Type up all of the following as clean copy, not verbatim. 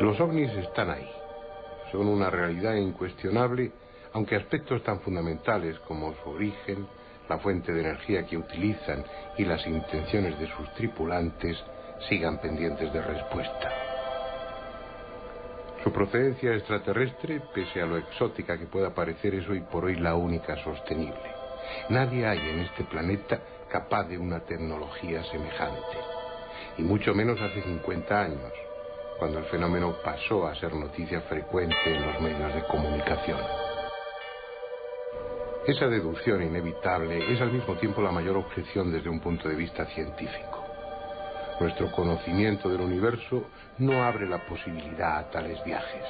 Los ovnis están ahí. Son una realidad incuestionable, aunque aspectos tan fundamentales como su origen, la fuente de energía que utilizan y las intenciones de sus tripulantes sigan pendientes de respuesta. Su procedencia extraterrestre, pese a lo exótica que pueda parecer, es hoy por hoy la única sostenible. Nadie hay en este planeta capaz de una tecnología semejante, y mucho menos hace 50 años, cuando el fenómeno pasó a ser noticia frecuente en los medios de comunicación. Esa deducción inevitable es al mismo tiempo la mayor objeción desde un punto de vista científico. Nuestro conocimiento del universo no abre la posibilidad a tales viajes.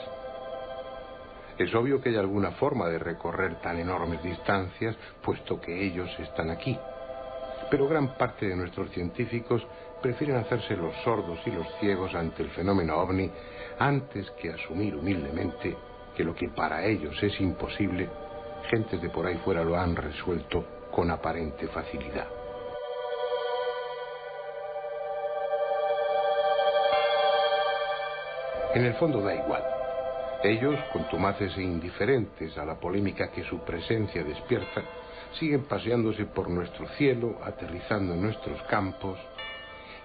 Es obvio que hay alguna forma de recorrer tan enormes distancias, puesto que ellos están aquí. Pero gran parte de nuestros científicos prefieren hacerse los sordos y los ciegos ante el fenómeno ovni antes que asumir humildemente que lo que para ellos es imposible, gentes de por ahí fuera lo han resuelto con aparente facilidad. En el fondo da igual. Ellos, contumaces e indiferentes a la polémica que su presencia despierta, siguen paseándose por nuestro cielo, aterrizando en nuestros campos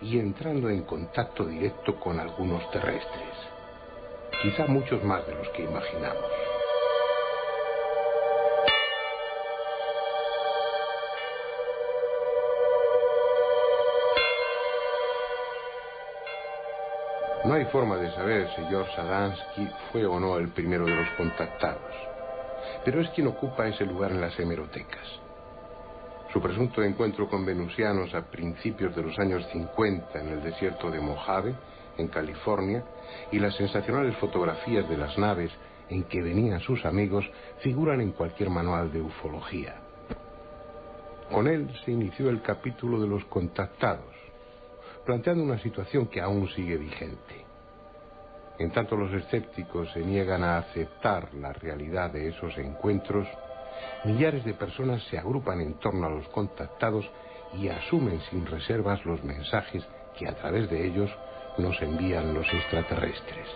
y entrando en contacto directo con algunos terrestres. Quizá muchos más de los que imaginamos. No hay forma de saber si George Adamski fue o no el primero de los contactados, pero es quien ocupa ese lugar en las hemerotecas. Su presunto encuentro con venusianos a principios de los años 50 en el desierto de Mojave, en California, y las sensacionales fotografías de las naves en que venían sus amigos figuran en cualquier manual de ufología. Con él se inició el capítulo de los contactados, planteando una situación que aún sigue vigente. En tanto los escépticos se niegan a aceptar la realidad de esos encuentros, millares de personas se agrupan en torno a los contactados y asumen sin reservas los mensajes que a través de ellos nos envían los extraterrestres.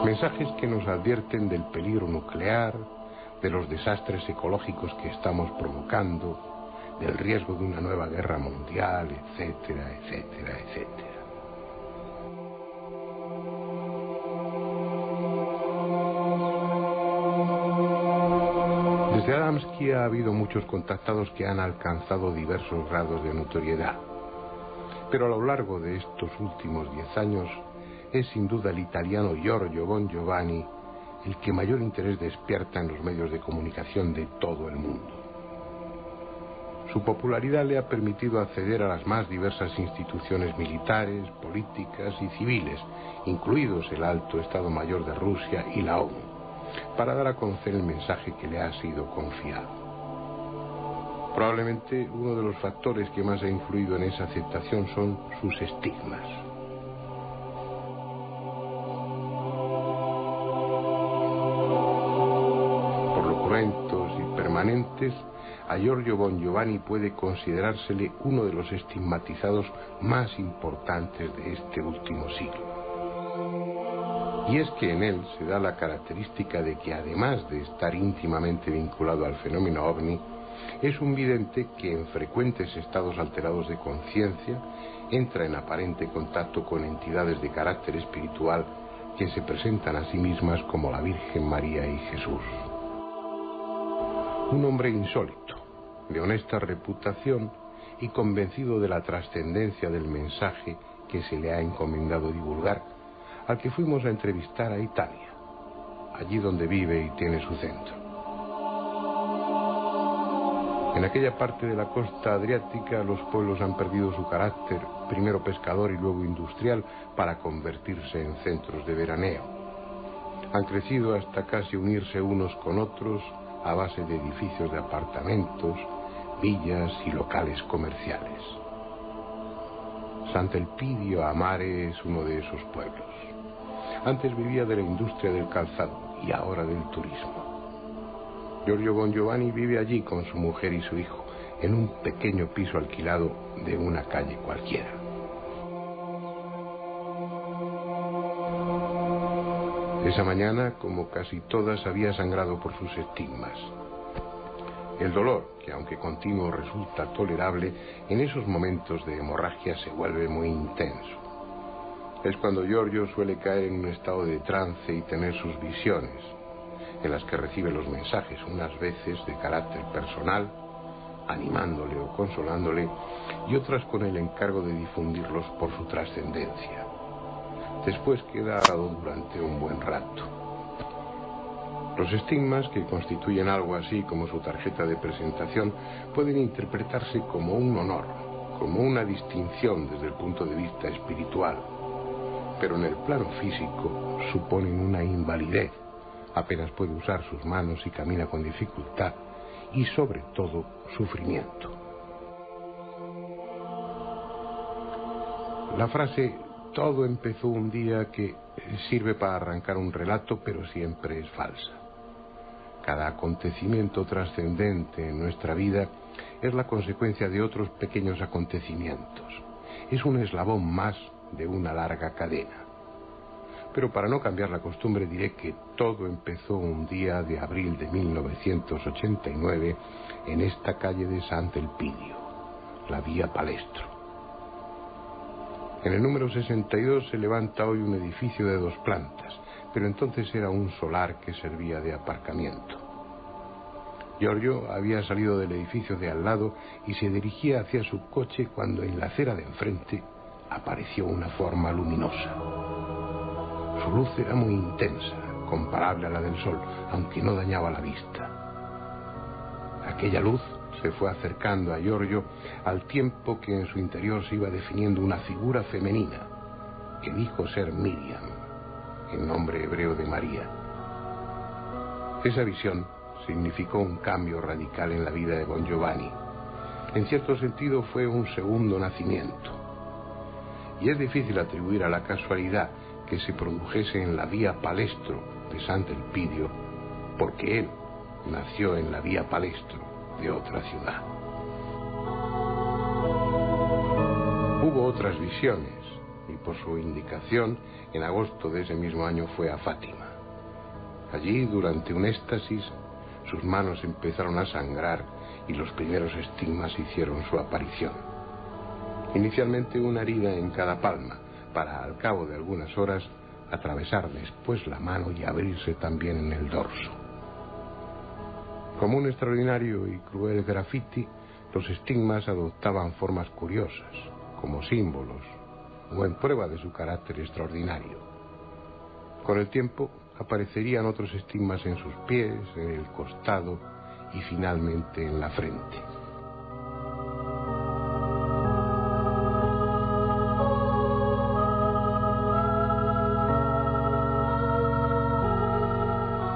Mensajes que nos advierten del peligro nuclear, de los desastres ecológicos que estamos provocando, del riesgo de una nueva guerra mundial, etcétera, etcétera, etcétera. Desde Adamski ha habido muchos contactados que han alcanzado diversos grados de notoriedad, pero a lo largo de estos últimos 10 años es sin duda el italiano Giorgio Bon Giovanni el que mayor interés despierta en los medios de comunicación de todo el mundo. Su popularidad le ha permitido acceder a las más diversas instituciones militares, políticas y civiles, incluidos el Alto Estado Mayor de Rusia y la ONU, para dar a conocer el mensaje que le ha sido confiado. Probablemente uno de los factores que más ha influido en esa aceptación son sus estigmas. Y permanentes, a Giorgio Bon Giovanni puede considerársele uno de los estigmatizados más importantes de este último siglo. Y es que en él se da la característica de que, además de estar íntimamente vinculado al fenómeno ovni, es un vidente que en frecuentes estados alterados de conciencia entra en aparente contacto con entidades de carácter espiritual que se presentan a sí mismas como la Virgen María y Jesús. Un hombre insólito, de honesta reputación y convencido de la trascendencia del mensaje que se le ha encomendado divulgar, al que fuimos a entrevistar a Italia, allí donde vive y tiene su centro. En aquella parte de la costa adriática los pueblos han perdido su carácter, primero pescador y luego industrial, para convertirse en centros de veraneo. Han crecido hasta casi unirse unos con otros a base de edificios de apartamentos, villas y locales comerciales. Sant'Elpidio a Mare es uno de esos pueblos. Antes vivía de la industria del calzado y ahora del turismo. Giorgio Bongiovanni vive allí con su mujer y su hijo, en un pequeño piso alquilado de una calle cualquiera. Esa mañana, como casi todas, había sangrado por sus estigmas. El dolor, que aunque continuo resulta tolerable, en esos momentos de hemorragia se vuelve muy intenso. Es cuando Giorgio suele caer en un estado de trance y tener sus visiones, en las que recibe los mensajes, unas veces de carácter personal, animándole o consolándole, y otras con el encargo de difundirlos por su trascendencia. Después queda atado durante un buen rato. Los estigmas, que constituyen algo así como su tarjeta de presentación, pueden interpretarse como un honor, como una distinción desde el punto de vista espiritual, pero en el plano físico suponen una invalidez. Apenas puede usar sus manos y camina con dificultad, y sobre todo sufrimiento. La frase "todo empezó un día que" sirve para arrancar un relato, pero siempre es falsa. Cada acontecimiento trascendente en nuestra vida es la consecuencia de otros pequeños acontecimientos. Es un eslabón más de una larga cadena. Pero para no cambiar la costumbre diré que todo empezó un día de abril de 1989 en esta calle de Sant'Elpidio, la vía Palestro. En el número 62 se levanta hoy un edificio de 2 plantas, pero entonces era un solar que servía de aparcamiento. Giorgio había salido del edificio de al lado y se dirigía hacia su coche cuando en la acera de enfrente apareció una forma luminosa. Su luz era muy intensa, comparable a la del sol, aunque no dañaba la vista. Aquella luz se fue acercando a Giorgio al tiempo que en su interior se iba definiendo una figura femenina que dijo ser Miriam, en nombre hebreo de María. Esa visión significó un cambio radical en la vida de Bongiovanni. En cierto sentido fue un segundo nacimiento. Y es difícil atribuir a la casualidad que se produjese en la vía Palestro de Sant'Elpidio, porque él nació en la vía Palestro de otra ciudad. Hubo otras visiones, y por su indicación, en agosto de ese mismo año fue a Fátima. Allí, durante un éxtasis, sus manos empezaron a sangrar y los primeros estigmas hicieron su aparición. Inicialmente una herida en cada palma, para al cabo de algunas horas atravesar después la mano y abrirse también en el dorso. Como un extraordinario y cruel graffiti, los estigmas adoptaban formas curiosas, como símbolos o en prueba de su carácter extraordinario. Con el tiempo aparecerían otros estigmas en sus pies, en el costado y finalmente en la frente.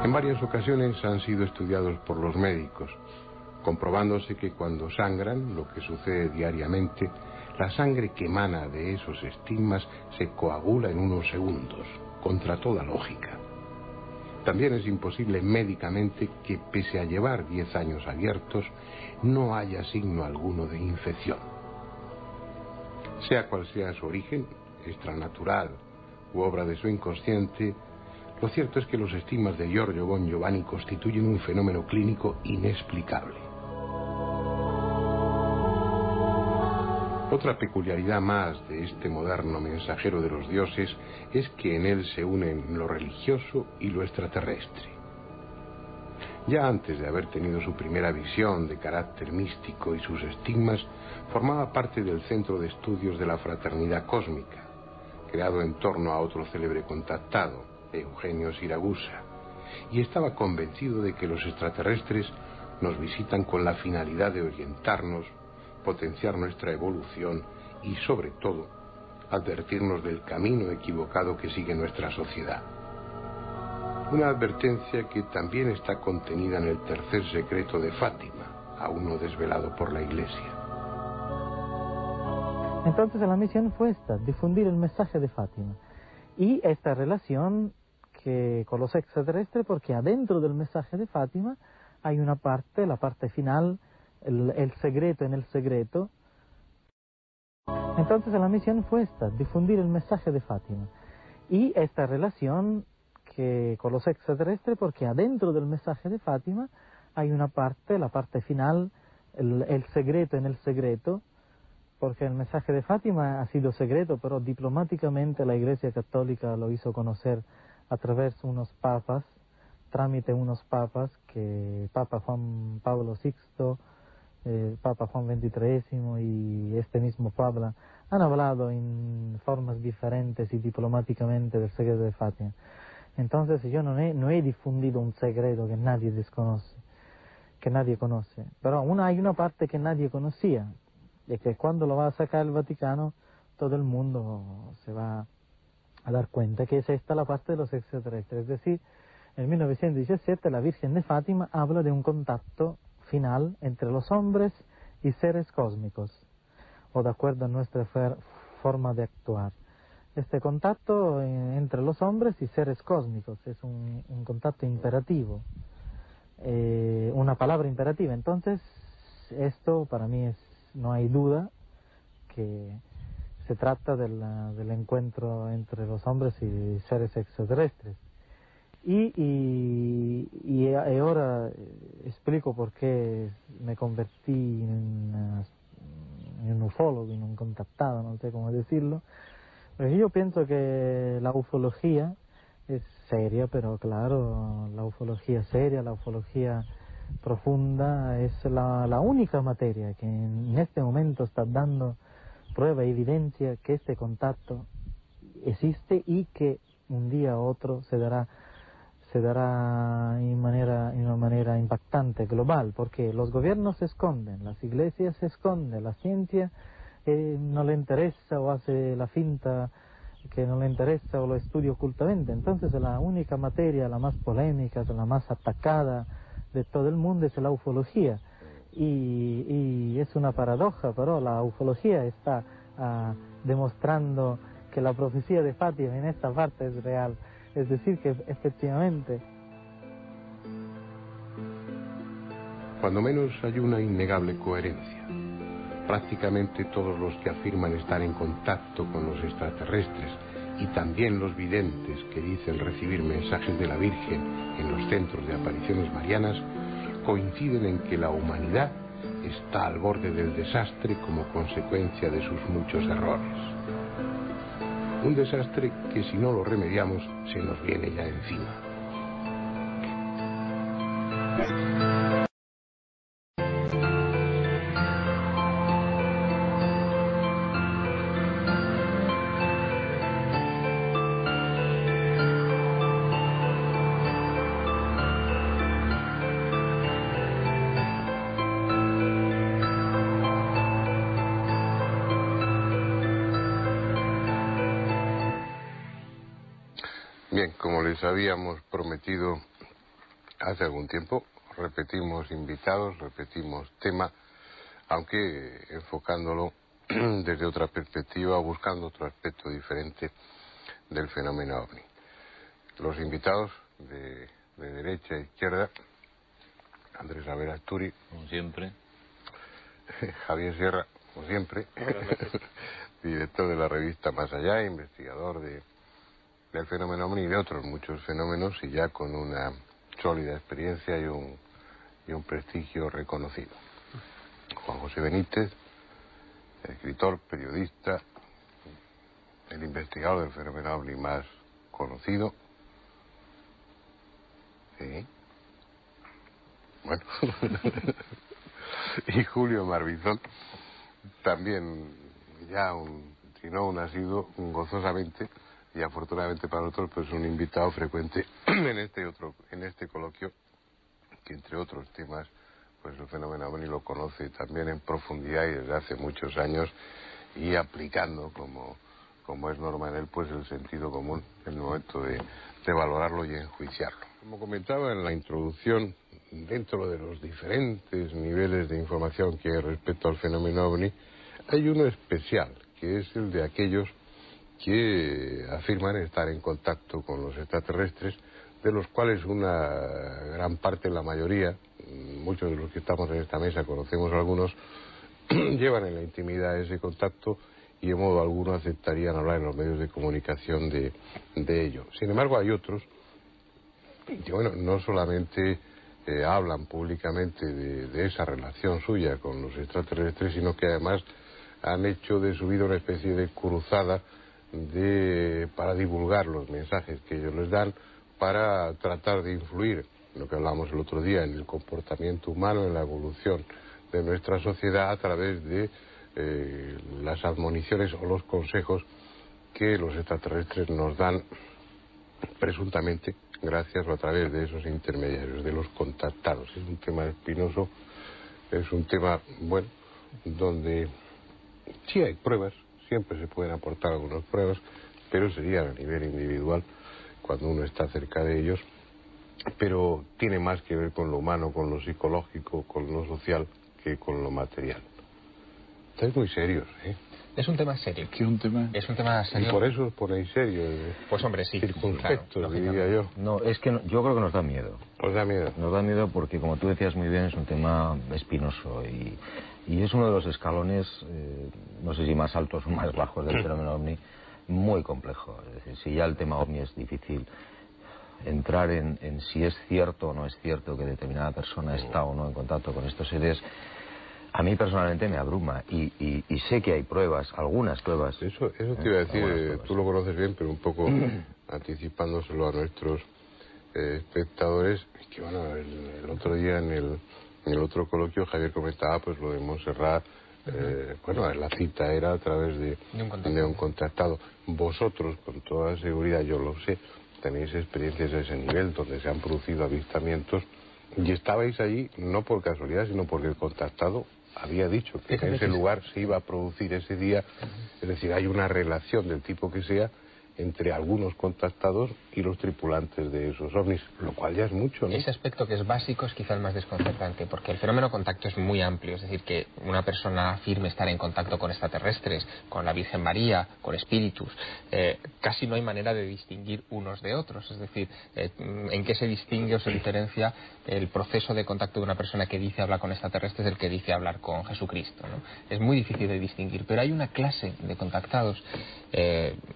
En varias ocasiones han sido estudiados por los médicos, comprobándose que cuando sangran, lo que sucede diariamente, la sangre que emana de esos estigmas se coagula en unos segundos, contra toda lógica. También es imposible médicamente que, pese a llevar 10 años abiertos, no haya signo alguno de infección. Sea cual sea su origen, extranatural u obra de su inconsciente, lo cierto es que los estigmas de Giorgio Bongiovanni constituyen un fenómeno clínico inexplicable. Otra peculiaridad más de este moderno mensajero de los dioses es que en él se unen lo religioso y lo extraterrestre. Ya antes de haber tenido su primera visión de carácter místico y sus estigmas, formaba parte del Centro de Estudios de la Fraternidad Cósmica, creado en torno a otro célebre contactado, Eugenio Siragusa, y estaba convencido de que los extraterrestres nos visitan con la finalidad de orientarnos, potenciar nuestra evolución y, sobre todo, advertirnos del camino equivocado que sigue nuestra sociedad. Una advertencia que también está contenida en el tercer secreto de Fátima, aún no desvelado por la Iglesia. Entonces la misión fue esta, difundir el mensaje de Fátima y esta relación con los extraterrestres, porque adentro del mensaje de Fátima hay una parte, la parte final, el secreto en el secreto. Entonces la misión fue esta, difundir el mensaje de Fátima. Y esta relación que con los extraterrestres, porque adentro del mensaje de Fátima hay una parte, la parte final, el secreto en el secreto, porque el mensaje de Fátima ha sido secreto, pero diplomáticamente la Iglesia Católica lo hizo conocer a través de unos papas, trámite unos papas, que Papa Juan Pablo VI, Papa Juan XXIII y este mismo Pablo han hablado en formas diferentes y diplomáticamente del secreto de Fátima. Entonces yo no he difundido un secreto que nadie desconoce, que nadie conoce, pero hay una parte que nadie conocía, y que cuando lo va a sacar el Vaticano todo el mundo se va a dar cuenta que es esta la parte de los extraterrestres. Es decir, en 1917 la Virgen de Fátima habla de un contacto final entre los hombres y seres cósmicos, o de acuerdo a nuestra forma de actuar. Este contacto entre los hombres y seres cósmicos es un contacto imperativo, una palabra imperativa. Entonces, esto para mí no hay duda que se trata del encuentro entre los hombres y seres extraterrestres. Y ahora explico por qué me convertí en un ufólogo, en un contactado, no sé cómo decirlo. Porque yo pienso que la ufología es seria, pero claro, la ufología seria, la ufología profunda es la única materia que en este momento está dando prueba, evidencia que este contacto existe y que un día u otro se dará en una manera impactante, global, porque los gobiernos se esconden, las iglesias se esconden, la ciencia no le interesa o hace la finta que no le interesa o lo estudia ocultamente. Entonces la única materia, la más polémica, la más atacada de todo el mundo es la ufología. Y es una paradoja, pero la ufología está demostrando que la profecía de Fátima en esta parte es real. Es decir, que efectivamente... Cuando menos hay una innegable coherencia. Prácticamente todos los que afirman estar en contacto con los extraterrestres y también los videntes que dicen recibir mensajes de la Virgen en los centros de apariciones marianas coinciden en que la humanidad está al borde del desastre como consecuencia de sus muchos errores. Un desastre que si no lo remediamos se nos viene ya encima. Bien, como les habíamos prometido hace algún tiempo, repetimos invitados, repetimos tema, aunque enfocándolo desde otra perspectiva, buscando otro aspecto diferente del fenómeno OVNI. Los invitados de derecha a izquierda: Andrés Averasturi, como siempre. Javier Sierra, como siempre, director de la revista Más Allá, investigador del fenómeno OVNI y de otros muchos fenómenos, y ya con una sólida experiencia y un prestigio reconocido. Juan José Benítez, escritor, periodista, el investigador del fenómeno OVNI más conocido. Sí. Bueno. Y Julio Marbizón, también ya si no un asiduo, gozosamente y afortunadamente para nosotros, pues un invitado frecuente en este coloquio, que entre otros temas, pues el fenómeno OVNI lo conoce también en profundidad y desde hace muchos años, y aplicando, como es norma en él, pues el sentido común en el momento de valorarlo y enjuiciarlo. Como comentaba en la introducción, dentro de los diferentes niveles de información que hay respecto al fenómeno OVNI, hay uno especial, que es el de aquellos que afirman estar en contacto con los extraterrestres, de los cuales una gran parte, la mayoría, muchos de los que estamos en esta mesa conocemos a algunos, llevan en la intimidad ese contacto y de modo alguno aceptarían hablar en los medios de comunicación de ello. Sin embargo, hay otros que, bueno, no solamente hablan públicamente de esa relación suya con los extraterrestres, sino que además han hecho de su vida una especie de cruzada para divulgar los mensajes que ellos les dan, para tratar de influir, lo que hablamos el otro día, en el comportamiento humano, en la evolución de nuestra sociedad a través de las admoniciones o los consejos que los extraterrestres nos dan presuntamente gracias o a través de esos intermediarios, de los contactados. Es un tema espinoso, es un tema, bueno, donde sí hay pruebas, siempre se pueden aportar algunas pruebas, pero serían a nivel individual cuando uno está cerca de ellos, pero tiene más que ver con lo humano, con lo psicológico, con lo social, que con lo material. Estáis muy serios, ¿eh? Es un tema serio. ¿Qué un tema? Es un tema serio. Y por eso os ponéis serios. Pues hombre, sí. Circunspectos, claro, diría yo. No, es que yo creo que nos da miedo. ¿Os da miedo? Nos da miedo porque, como tú decías muy bien, es un tema espinoso y es uno de los escalones, no sé si más altos o más bajos del fenómeno OVNI, muy complejo. Es decir, si ya el tema OVNI es difícil, entrar en si es cierto o no es cierto que determinada persona está o no en contacto con estos seres, a mí personalmente me abruma y sé que hay pruebas, algunas pruebas. Eso te iba a decir, tú lo conoces bien, pero un poco anticipándoselo a nuestros espectadores, que bueno, el otro día en el otro coloquio Javier comentaba pues lo de Montserrat, bueno, la cita era a través de un contactado. Vosotros, con toda seguridad, yo lo sé, tenéis experiencias a ese nivel donde se han producido avistamientos y estabais allí no por casualidad, sino porque el contactado había dicho que en ese lugar se iba a producir ese día. Es decir, hay una relación del tipo que sea entre algunos contactados y los tripulantes de esos ovnis, lo cual ya es mucho, ¿no? Ese aspecto que es básico es quizá el más desconcertante, porque el fenómeno contacto es muy amplio, es decir, que una persona afirme estar en contacto con extraterrestres, con la Virgen María, con espíritus, casi no hay manera de distinguir unos de otros, es decir, en qué se distingue o se diferencia el proceso de contacto de una persona que dice hablar con extraterrestres del que dice hablar con Jesucristo, ¿no? Es muy difícil de distinguir, pero hay una clase de contactados,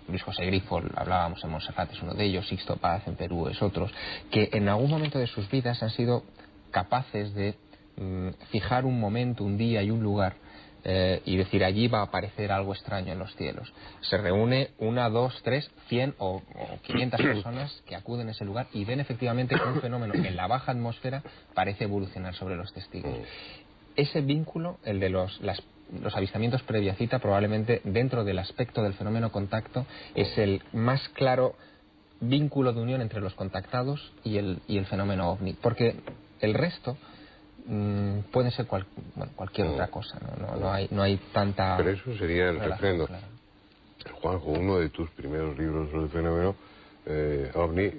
Luis José Grifo, hablábamos en Montserrat, es uno de ellos, Sixto Paz en Perú es otros, que en algún momento de sus vidas han sido capaces de fijar un momento, un día y un lugar y decir allí va a aparecer algo extraño en los cielos. Se reúne 1, 2, 3, 100 o 500 personas que acuden a ese lugar y ven efectivamente que un fenómeno en la baja atmósfera parece evolucionar sobre los testigos. Ese vínculo, el de los avistamientos previa cita, probablemente dentro del aspecto del fenómeno contacto es el más claro vínculo de unión entre los contactados y el fenómeno OVNI, porque el resto puede ser cualquier otra cosa, no hay tanta. Pero eso sería el refrendo. Claro. Juanjo, uno de tus primeros libros sobre el fenómeno OVNI,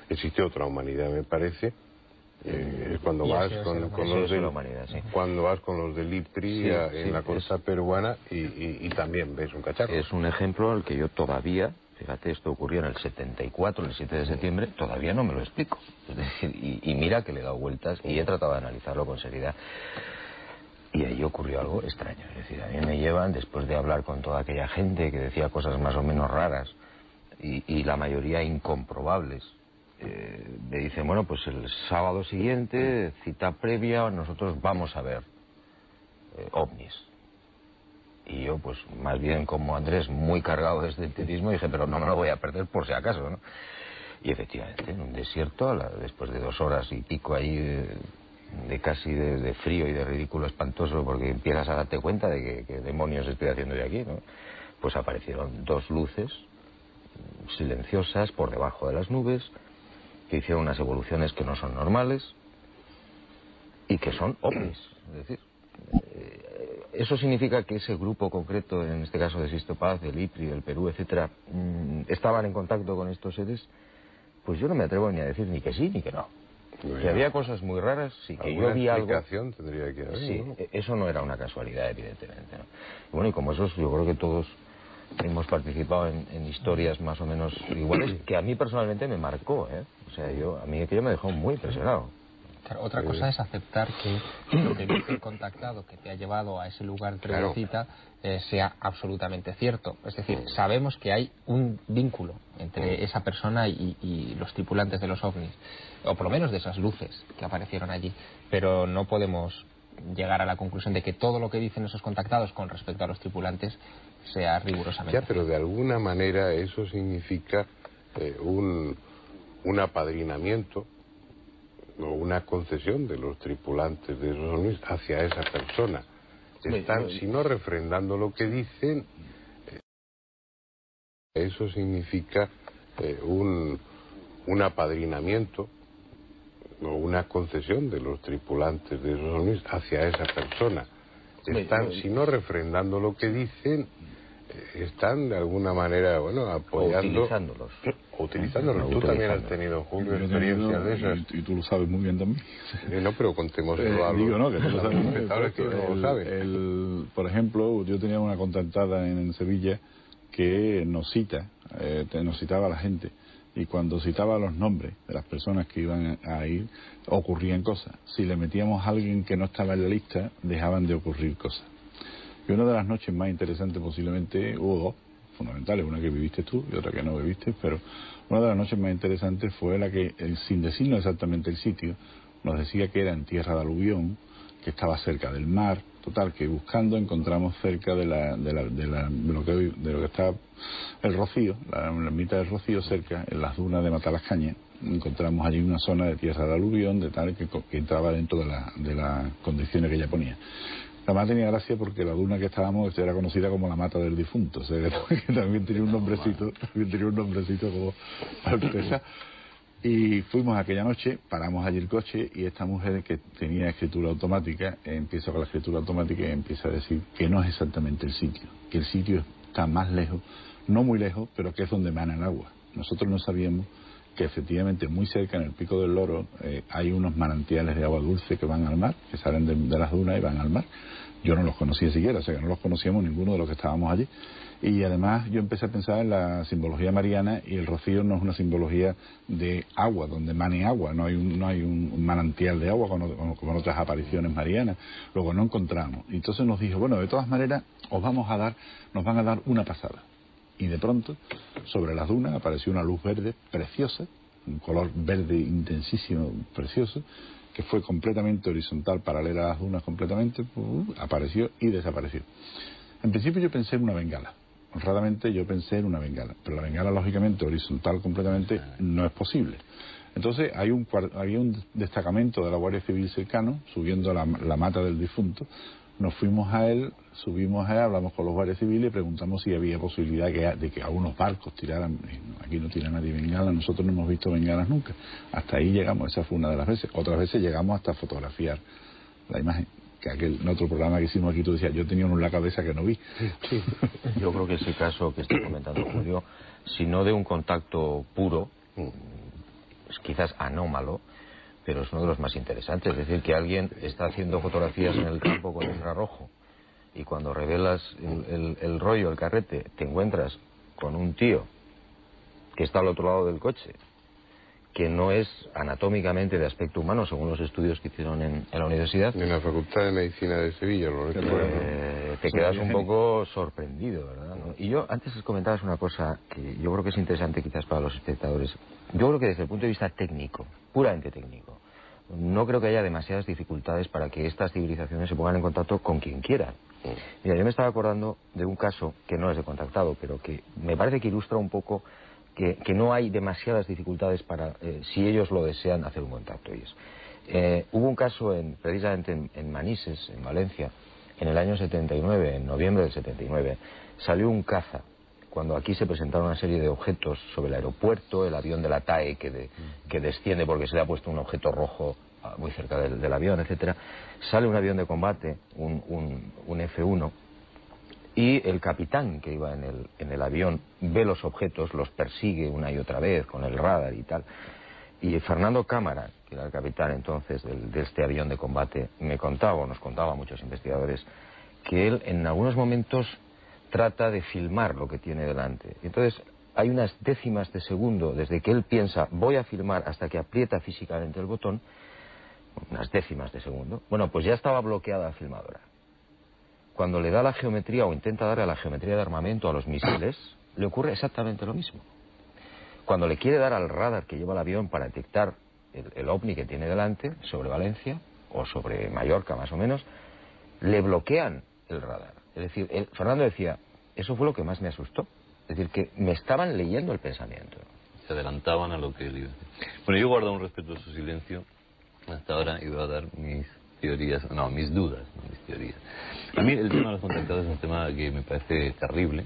existe otra humanidad, me parece. Es cuando vas con los de la humanidad, sí. Cuando vas con los del IPRI en la costa peruana y también ves un cacharro. Es un ejemplo al que yo todavía, fíjate, esto ocurrió en el 74, el 7 de septiembre, todavía no me lo explico. Es decir, y mira que le he dado vueltas y he tratado de analizarlo con seriedad. Y ahí ocurrió algo extraño. Es decir, a mí me llevan, después de hablar con toda aquella gente que decía cosas más o menos raras y la mayoría incomprobables, me dicen, bueno, pues el sábado siguiente, cita previa, nosotros vamos a ver ovnis. Y yo, pues más bien como Andrés, muy cargado de escepticismo, dije, pero no me lo voy a perder por si acaso, ¿no? Y efectivamente, en un desierto, después de 2 horas y pico ahí de casi de frío y de ridículo espantoso, porque empiezas a darte cuenta de que demonios estoy haciendo de aquí, ¿no? Pues aparecieron 2 luces silenciosas por debajo de las nubes, que hicieron unas evoluciones que no son normales y que son ovnis. Es decir, eso significa que ese grupo concreto, en este caso de Sixto Paz, del IPRI, del Perú, etcétera, estaban en contacto con estos seres. Pues yo no me atrevo ni a decir ni que sí ni que no. Bueno, que había cosas muy raras, sí, que yo vi algo. Tendría que haber, sí, ¿no? Eso no era una casualidad, evidentemente, ¿no? Y bueno, y como esos, yo creo que todos hemos participado en historias más o menos iguales, que a mí personalmente me marcó, ¿eh? O sea, a mí aquello me dejó muy impresionado. Claro, otra cosa es aceptar que lo que dice el contactado que te ha llevado a ese lugar de cita sea absolutamente cierto. Es decir, sabemos que hay un vínculo entre esa persona y los tripulantes de los ovnis, o por lo menos de esas luces que aparecieron allí, pero no podemos llegar a la conclusión de que todo lo que dicen esos contactados con respecto a los tripulantes sea rigurosamente. Ya, pero de alguna manera eso significa un apadrinamiento o una concesión de los tripulantes de esos ovnis hacia esa persona. Están, si no refrendando lo que dicen, eso significa un apadrinamiento o una concesión de los tripulantes de esos ovnis hacia esa persona. Están, si no refrendando lo que dicen, están de alguna manera, bueno, apoyando... Utilizándolos. Tú también has tenido, Julio, experiencias de esas. Y tú lo sabes muy bien también. No, pero contémoselo a los... Digo, no, que tú lo sabes muy bien. Que no lo saben. Por ejemplo, yo tenía una contactada en Sevilla que nos citaba a la gente. Y cuando citaba los nombres de las personas que iban a ir, ocurrían cosas. Si le metíamos a alguien que no estaba en la lista, dejaban de ocurrir cosas. Y una de las noches más interesantes posiblemente, hubo dos fundamentales, una que viviste tú y otra que no viviste, pero una de las noches más interesantes fue la que, sin decirnos exactamente el sitio, nos decía que era en tierra de aluvión, que estaba cerca del mar. Total, que buscando encontramos cerca de lo que está el Rocío, la ermita del Rocío, cerca, en las dunas de Matalascaña, encontramos allí una zona de tierra de aluvión, de tal que entraba dentro de las condiciones que ella ponía. Además tenía gracia porque la duna que estábamos era conocida como la mata del difunto, o sea, que también tenía un nombrecito, como alteza. Y fuimos aquella noche, paramos allí el coche y esta mujer que tenía escritura automática, empieza con la escritura automática y empieza a decir que no es exactamente el sitio, que el sitio está más lejos, no muy lejos, pero que es donde emana el agua. Nosotros no sabíamos que efectivamente muy cerca, en el Pico del Loro, hay unos manantiales de agua dulce que van al mar, que salen de las dunas y van al mar. Yo no los conocía siquiera, o sea que no los conocíamos ninguno de los que estábamos allí. Y además yo empecé a pensar en la simbología mariana, y el Rocío no es una simbología de agua, donde mane agua, no hay un manantial de agua como en otras apariciones marianas. Luego no encontramos. Y entonces nos dijo, bueno, de todas maneras nos van a dar una pasada. Y de pronto, sobre las dunas apareció una luz verde preciosa, un color verde intensísimo, precioso, que fue completamente horizontal, paralela a las dunas completamente, apareció y desapareció. En principio yo pensé en una bengala, honradamente yo pensé en una bengala, pero la bengala lógicamente horizontal completamente no es posible. Entonces había un destacamento de la Guardia Civil cercano, subiendo la mata del difunto. Nos fuimos a él, subimos a él, hablamos con los guardias civiles y preguntamos si había posibilidad de que algunos barcos tiraran. Aquí no tira nadie bengalas, nosotros no hemos visto bengalas nunca. Hasta ahí llegamos, esa fue una de las veces. Otras veces llegamos hasta fotografiar la imagen, que en otro programa que hicimos aquí tú decías, yo tenía uno en la cabeza que no vi. Sí. Yo creo que ese caso que está comentando Julio, si no de un contacto puro, es quizás anómalo, pero es uno de los más interesantes. Es decir, que alguien está haciendo fotografías en el campo con infrarrojo y cuando revelas el rollo, el carrete, te encuentras con un tío que está al otro lado del coche, que no es anatómicamente de aspecto humano, según los estudios que hicieron en la universidad. En la Facultad de Medicina de Sevilla, lo recuerdo. Te quedas un poco sorprendido, ¿verdad? ¿No? Y yo, antes comentabas una cosa que yo creo que es interesante quizás para los espectadores. Yo creo que desde el punto de vista técnico, puramente técnico, no creo que haya demasiadas dificultades para que estas civilizaciones se pongan en contacto con quien quiera. Mira, yo me estaba acordando de un caso que no es de contactado, pero que me parece que ilustra un poco que no hay demasiadas dificultades para, si ellos lo desean, hacer un contacto. Hubo un caso precisamente en Manises, en Valencia, en el año 79, en noviembre del 79, salió un caza. Cuando aquí se presentaron una serie de objetos sobre el aeropuerto, el avión de la TAE que desciende porque se le ha puesto un objeto rojo muy cerca del avión, etcétera, sale un avión de combate, un F-1, y el capitán que iba en el avión ve los objetos, los persigue una y otra vez con el radar y tal. Y Fernando Cámara, que era el capitán entonces de este avión de combate, nos contaba a muchos investigadores, que él en algunos momentos trata de filmar lo que tiene delante. Entonces, hay unas décimas de segundo desde que él piensa voy a filmar hasta que aprieta físicamente el botón, unas décimas de segundo. Bueno, pues ya estaba bloqueada la filmadora. Cuando le da la geometría o intenta darle a la geometría de armamento a los misiles, le ocurre exactamente lo mismo. Cuando le quiere dar al radar que lleva el avión para detectar el ovni que tiene delante, sobre Valencia o sobre Mallorca más o menos, le bloquean el radar. Es decir, Fernando decía, eso fue lo que más me asustó. Es decir, que me estaban leyendo el pensamiento. Se adelantaban a lo que él iba a decir. Bueno, yo guardo un respetuoso silencio hasta ahora y voy a dar mis teorías, no, mis dudas, no mis teorías. A mí el tema de los contactados es un tema que me parece terrible.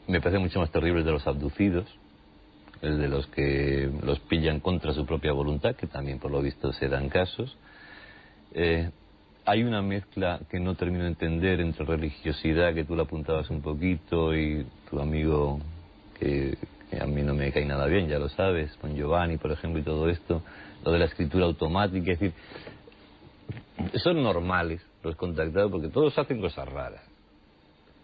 Me parece mucho más terrible el de los abducidos, el de los que los pillan contra su propia voluntad, que también por lo visto se dan casos. Hay una mezcla que no termino de entender entre religiosidad, que tú la apuntabas un poquito, y tu amigo, que a mí no me cae nada bien, ya lo sabes, con Giovanni, por ejemplo, y todo esto, lo de la escritura automática, es decir, son normales los contactados porque todos hacen cosas raras.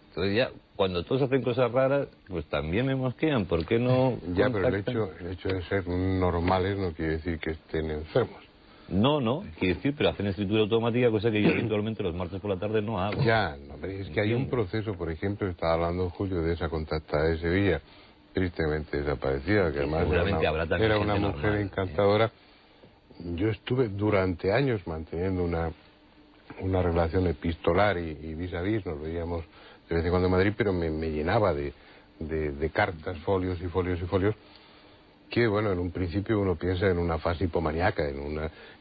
Entonces ya, cuando todos hacen cosas raras, pues también me mosquean, ¿por qué no Ya, contactan? pero el hecho de ser normales no quiere decir que estén enfermos. No, quiere decir, pero hacen escritura automática, cosa que yo habitualmente los martes por la tarde no hago. Ya, no, pero es que hay un proceso, por ejemplo, estaba hablando Julio de esa contactada de Sevilla, tristemente desaparecida, que además era una mujer normal, encantadora. Yo estuve durante años manteniendo una relación epistolar y vis a vis, nos veíamos de vez en cuando en Madrid, pero me llenaba de cartas, folios y folios y folios, que bueno, en un principio uno piensa en una fase hipomaníaca,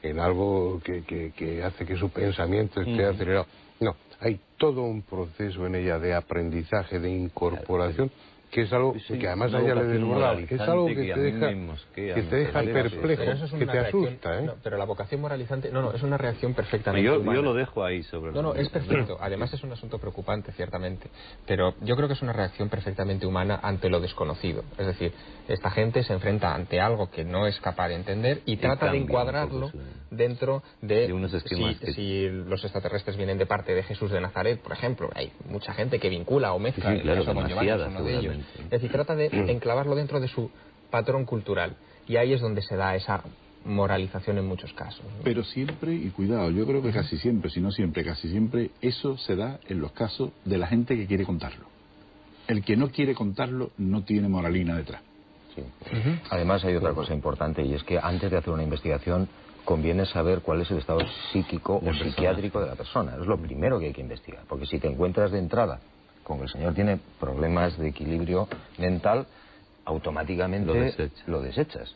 en algo que hace que su pensamiento esté acelerado. No, hay todo un proceso en ella de aprendizaje, de incorporación, que es algo que además a ella le desbordaba. Es algo que te deja perplejo, que te asusta, ¿eh? No, pero la vocación moralizante, es una reacción perfectamente humana. Yo lo dejo ahí sobre No, es perfecto. Además es un asunto preocupante, ciertamente. Pero yo creo que es una reacción perfectamente humana ante lo desconocido. Es decir, esta gente se enfrenta ante algo que no es capaz de entender y trata de encuadrarlo dentro de unos esquemas si los extraterrestres vienen de parte de Jesús de Nazaret, por ejemplo. Hay mucha gente que vincula o mezcla Sí, claro, eso con Giovanni, es uno de ellos. Es decir, trata de enclavarlo dentro de su patrón cultural. Y ahí es donde se da esa moralización en muchos casos, ¿no? Pero siempre, y cuidado, yo creo que casi siempre, si no siempre, casi siempre, eso se da en los casos de la gente que quiere contarlo. El que no quiere contarlo no tiene moralina detrás. Sí. Además hay otra cosa importante, y es que antes de hacer una investigación conviene saber cuál es el estado psíquico o psiquiátrico de la persona. Es lo primero que hay que investigar, porque si te encuentras de entrada con que el señor tiene problemas de equilibrio mental, automáticamente lo desechas.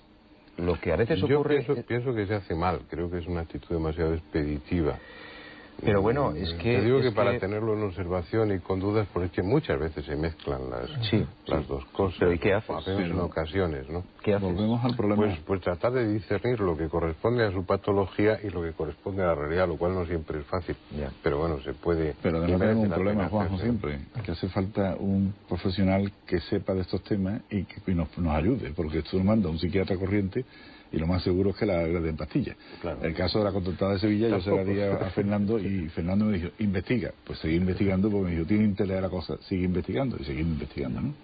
Lo que a veces ocurre... Yo pienso que se hace mal, creo que es una actitud demasiado expeditiva. Pero bueno, es que... Te digo que para tenerlo en observación y con dudas, porque es que muchas veces se mezclan las dos cosas. ¿Pero y qué haces? Apenas en ocasiones, ¿no? ¿Qué haces? Volvemos al problema. Pues tratar de discernir lo que corresponde a su patología y lo que corresponde a la realidad, lo cual no siempre es fácil. Ya. Pero bueno, se puede... Pero además tenemos un problema, Juanjo, siempre, que hace falta un profesional que sepa de estos temas y que nos ayude, porque esto nos manda un psiquiatra corriente y lo más seguro es que la agrede en pastillas. Claro. El caso de la contactada de Sevilla, yo se la di a Fernando y Fernando me dijo, investiga. Pues seguí investigando porque me dijo, tiene interés la cosa, sigue investigando y seguimos investigando, ¿no?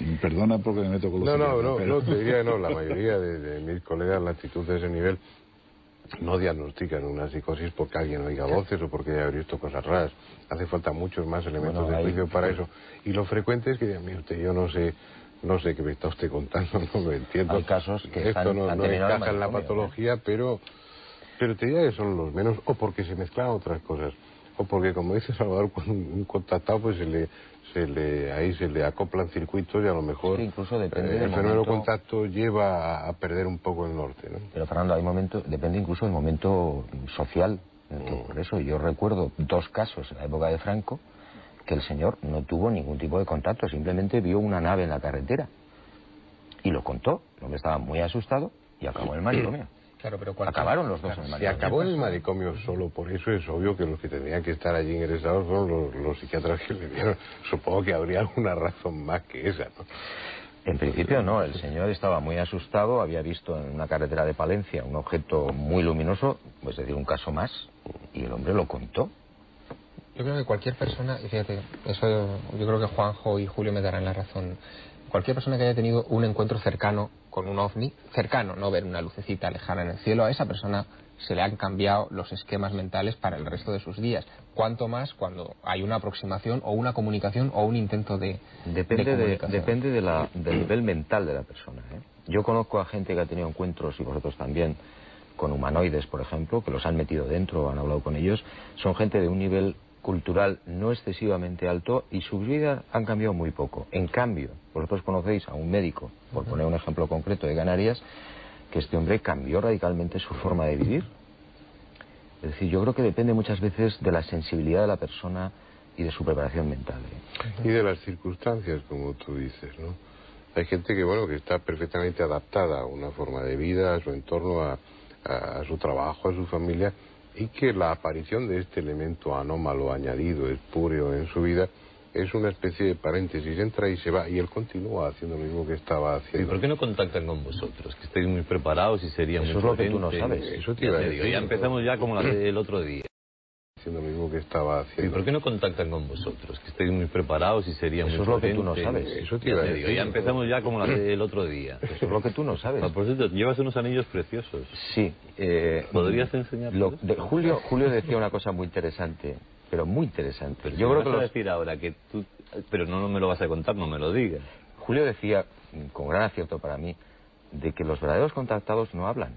Y perdona porque me meto con los No, te diría que no, la mayoría de mis colegas la actitud de ese nivel no diagnostican una psicosis porque alguien oiga voces o porque haya visto cosas raras. Hace falta muchos más elementos de juicio para eso. Y lo frecuente es que digan, mire usted, yo no sé qué me está usted contando, no lo entiendo. Hay casos que esto no encaja en la patología, pero te diría que son los menos, o porque se mezclan otras cosas, o porque, como dice Salvador, con un contactado pues ahí se le acoplan circuitos y a lo mejor sí, incluso depende el fenómeno contacto lleva a perder un poco el norte, ¿no? Pero Fernando, hay momentos, depende incluso del momento social. Por eso yo recuerdo 2 casos en la época de Franco que el señor no tuvo ningún tipo de contacto, simplemente vio una nave en la carretera y lo contó. El hombre estaba muy asustado y acabó en el manicomio. Claro, pero acabaron los dos en el Si manicomio. acabó en el manicomio solo por eso, es obvio que los que tendrían que estar allí ingresados fueron los psiquiatras que le dieron. Supongo que habría alguna razón más que esa, ¿no? En principio no, el señor estaba muy asustado, había visto en una carretera de Palencia un objeto muy luminoso, es decir, un caso más, y el hombre lo contó. Yo creo que cualquier persona, y fíjate, eso yo creo que Juanjo y Julio me darán la razón, cualquier persona que haya tenido un encuentro cercano con un ovni, cercano, no ver una lucecita lejana en el cielo, a esa persona se le han cambiado los esquemas mentales para el resto de sus días. Cuanto más cuando hay una aproximación o una comunicación o un intento de comunicación. Depende del nivel mental de la persona, ¿eh? Yo conozco a gente que ha tenido encuentros, y vosotros también, con humanoides, por ejemplo, que los han metido dentro, han hablado con ellos. Son gente de un nivel cultural no excesivamente alto y sus vidas han cambiado muy poco. En cambio, vosotros conocéis a un médico, por poner un ejemplo concreto de Canarias, que este hombre cambió radicalmente su forma de vivir. Es decir, yo creo que depende muchas veces de la sensibilidad de la persona y de su preparación mental, ¿eh? Y de las circunstancias, como tú dices, ¿no? Hay gente que, bueno, que está perfectamente adaptada a una forma de vida, a su entorno, a su trabajo, a su familia, y que la aparición de este elemento anómalo añadido, espúreo en su vida, es una especie de paréntesis, entra y se va, y él continúa haciendo lo mismo que estaba haciendo. ¿Y por qué no contactan con vosotros? Que estáis muy preparados y sería muy Eso es lo que tú no sabes. Eso te iba a decir. Ya empezamos ya como el otro día. Haciendo lo mismo que estaba haciendo. ¿Y por qué no contactan con vosotros? Que estáis muy preparados y sería muy Eso es lo que tú no sabes. Eso te iba a decir. Ya empezamos ya como el otro día. Eso es lo que tú no sabes. Por cierto, llevas unos anillos preciosos. Sí. ¿Podrías enseñarlos? Julio decía una cosa muy interesante, pero muy interesante. Pero yo creo que vas a decir ahora que tú... Pero no me lo vas a contar, no me lo digas. Julio decía, con gran acierto para mí, de que los verdaderos contactados no hablan.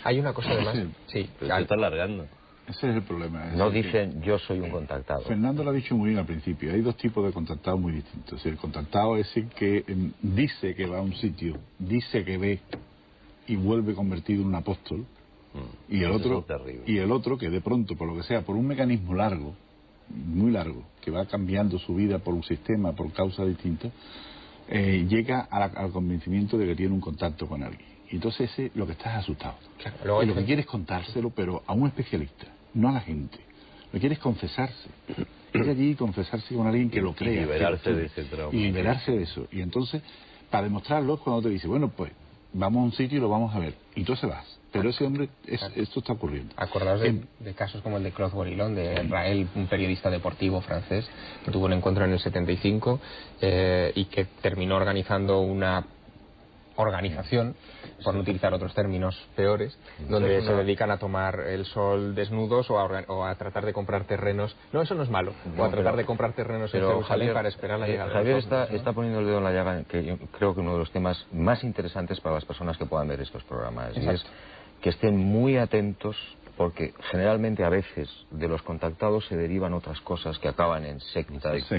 Hay una cosa además... Sí, pero se está alargando. Ese es el problema. No dicen yo soy un contactado. Fernando lo ha dicho muy bien al principio. Hay dos tipos de contactados muy distintos. El contactado es el que dice que va a un sitio, dice que ve y vuelve convertido en un apóstol. Y el otro que de pronto, por lo que sea, por un mecanismo largo, muy largo, que va cambiando su vida por un sistema, por causas distintas, llega al convencimiento de que tiene un contacto con alguien. Y entonces ese lo que está es asustado. Claro, y lo que quiere es contárselo, pero a un especialista, no a la gente. Lo que quiere es confesarse. Ir allí y confesarse con alguien que lo crea. Y liberarse de ese trauma. Y liberarse de eso. Y entonces, para demostrarlo, es cuando te dice, bueno, pues vamos a un sitio y lo vamos a ver. Y entonces vas. Pero ese hombre, esto está ocurriendo. Acordaos de casos como el de Claude Borilón, de Raël, un periodista deportivo francés, que tuvo un encuentro en el 75 y que terminó organizando una organización, por no utilizar otros términos peores, donde se dedican a tomar el sol desnudos o a tratar de comprar terrenos. No, eso no es malo. O a tratar de comprar terrenos en Jerusalén para esperar la llegada Javier de los ovnis, ¿no? está poniendo el dedo en la llaga, que yo creo que uno de los temas más interesantes para las personas que puedan ver estos programas. Exacto. Y es que estén muy atentos, porque generalmente a veces de los contactados se derivan otras cosas que acaban en sectas,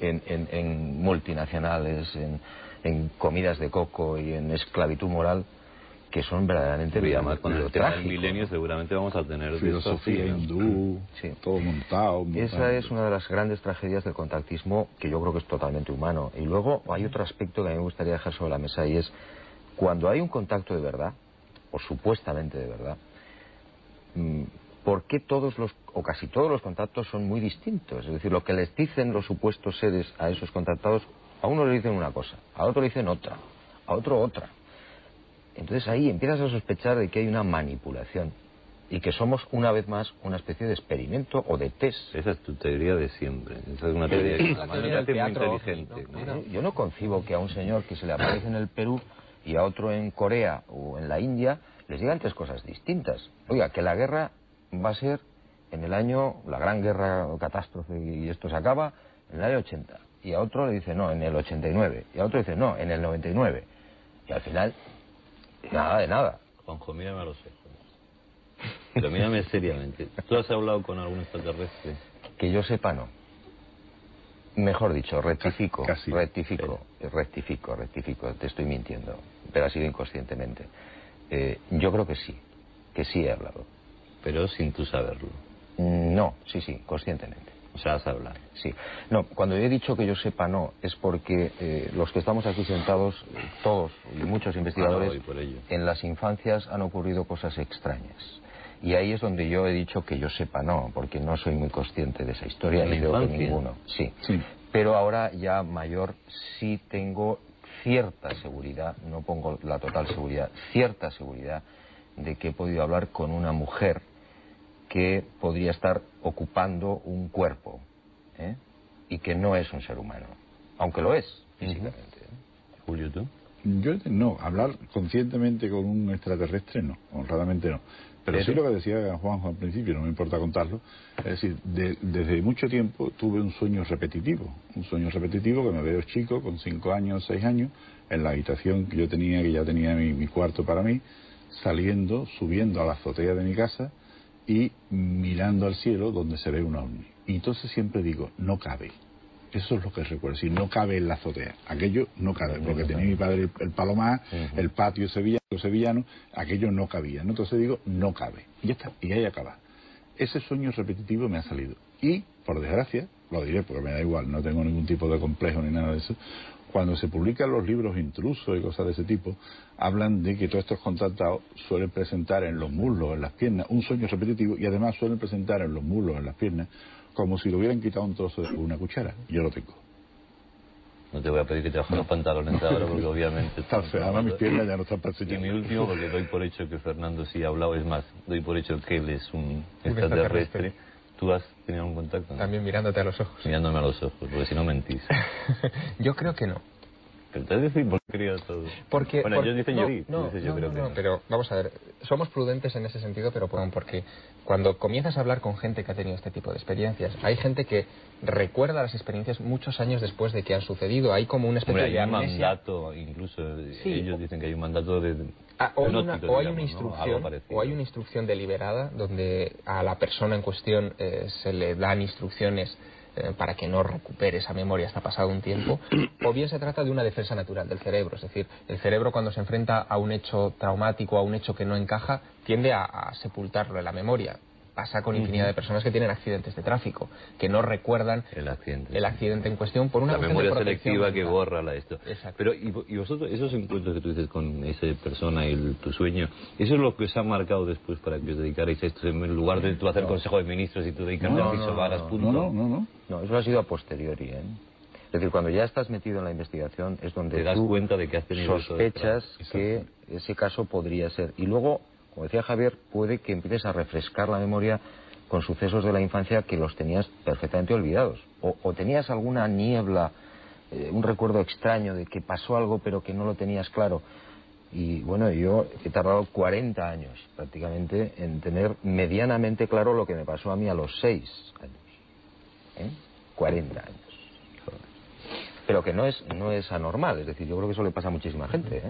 en multinacionales, en comidas de coco y en esclavitud moral, que son verdaderamente además con el tema del trágico, milenio seguramente vamos a tener filosofía hindú, todo montado. Esa es una de las grandes tragedias del contactismo, que yo creo que es totalmente humano. Y luego hay otro aspecto que a mí me gustaría dejar sobre la mesa, y es cuando hay un contacto de verdad, o supuestamente de verdad, ¿por qué todos o casi todos los contactos son muy distintos? Es decir, lo que les dicen los supuestos seres a esos contactados, a uno le dicen una cosa, a otro le dicen otra, a otro otra. Entonces ahí empiezas a sospechar de que hay una manipulación y que somos una vez más una especie de experimento o de test. Esa es tu teoría de siempre. Esa es una teoría que además me parece muy inteligente. Yo no concibo que a un señor que se le aparece en el Perú y a otro en Corea o en la India les digan tres cosas distintas. Oiga, que la guerra va a ser en el año, la gran guerra o catástrofe, y esto se acaba en el año 80. Y a otro le dice no, en el 89. Y a otro dice no, en el 99. Y al final, nada de nada. Juanjo, mírame a los ojos. Pero mírame seriamente. ¿Tú has hablado con algún extraterrestre? Que yo sepa, no. Mejor dicho, rectifico, rectifico, te estoy mintiendo, pero ha sido inconscientemente. Yo creo que sí he hablado. Pero sin tú saberlo. No, sí, conscientemente. O sea, has hablado. Sí. No, cuando he dicho que yo sepa no, es porque los que estamos aquí sentados, todos y muchos investigadores, en las infancias han ocurrido cosas extrañas. Y ahí es donde yo he dicho que yo sepa no, porque no soy muy consciente de esa historia, ni creo que ninguno. Sí. Pero ahora ya mayor sí tengo cierta seguridad, no pongo la total seguridad, cierta seguridad de que he podido hablar con una mujer que podría estar ocupando un cuerpo, y que no es un ser humano, aunque lo es físicamente. Julio, ¿tú? Yo no, hablar conscientemente con un extraterrestre no, honradamente no. Pero sí lo que decía Juanjo al principio, no me importa contarlo, es decir, desde mucho tiempo tuve un sueño repetitivo que me veo chico, con 5 años, 6 años, en la habitación que yo tenía, que ya tenía mi cuarto para mí, subiendo a la azotea de mi casa y mirando al cielo donde se ve un ovni. Y entonces siempre digo, no cabe. Eso es lo que recuerdo, si no cabe en la azotea, aquello no cabe, porque tenía mi padre el Palomar, el patio sevillano, aquello no cabía, ¿no? Entonces digo, no cabe, y ya está, y ahí acaba. Ese sueño repetitivo me ha salido, y por desgracia, lo diré porque me da igual, no tengo ningún tipo de complejo ni nada de eso, cuando se publican los libros intrusos y cosas de ese tipo, hablan de que todos estos contactados suelen presentar en los muslos, en las piernas, un sueño repetitivo, y además suelen presentar en los muslos, en las piernas, como si le hubieran quitado un trozo de una cuchara. Yo lo tengo. No te voy a pedir que te bajes los pantalones ahora, porque obviamente... Además mis piernas ya no están para enseñar. Y mi último, porque doy por hecho que Fernando sí ha hablado, es más, doy por hecho que él es un extraterrestre. ¿Tú has tenido un contacto? ¿No? También mirándote a los ojos. Mirándome a los ojos, porque si no mentís. Yo creo que no. Pero te decís por qué creo todo. Bueno, ellos dicen yo creo que no. Pero vamos a ver, somos prudentes en ese sentido, pero porque cuando comienzas a hablar con gente que ha tenido este tipo de experiencias, hay gente que recuerda las experiencias muchos años después de que han sucedido. Hay como una especie de amnesia. Hay un mandato, incluso ellos dicen que hay un mandato de... o hay una instrucción deliberada donde a la persona en cuestión se le dan instrucciones para que no recupere esa memoria hasta pasado un tiempo, o bien se trata de una defensa natural del cerebro. Es decir, el cerebro, cuando se enfrenta a un hecho traumático, a un hecho que no encaja, tiende a sepultarlo en la memoria. Pasa con infinidad de personas que tienen accidentes de tráfico, que no recuerdan el accidente en cuestión por una cuestión de protección. La memoria selectiva que borra esto. Exacto. Pero, y vosotros, esos encuentros que tú dices con esa persona y tu sueño, ¿eso es lo que os ha marcado después para que os dedicarais a esto? En lugar de tú hacer Consejo de Ministros y tú dedicarte a pisovaras, punto. No, eso ha sido a posteriori, Es decir, cuando ya estás metido en la investigación es donde te das cuenta de que has tenido sospechas que ese caso podría ser. Y luego, como decía Javier, puede que empieces a refrescar la memoria con sucesos de la infancia que los tenías perfectamente olvidados. O tenías alguna niebla, un recuerdo extraño de que pasó algo pero que no lo tenías claro. Y bueno, yo he tardado 40 años prácticamente en tener medianamente claro lo que me pasó a mí a los 6 años. 40 años. Pero que no es anormal, es decir, yo creo que eso le pasa a muchísima gente,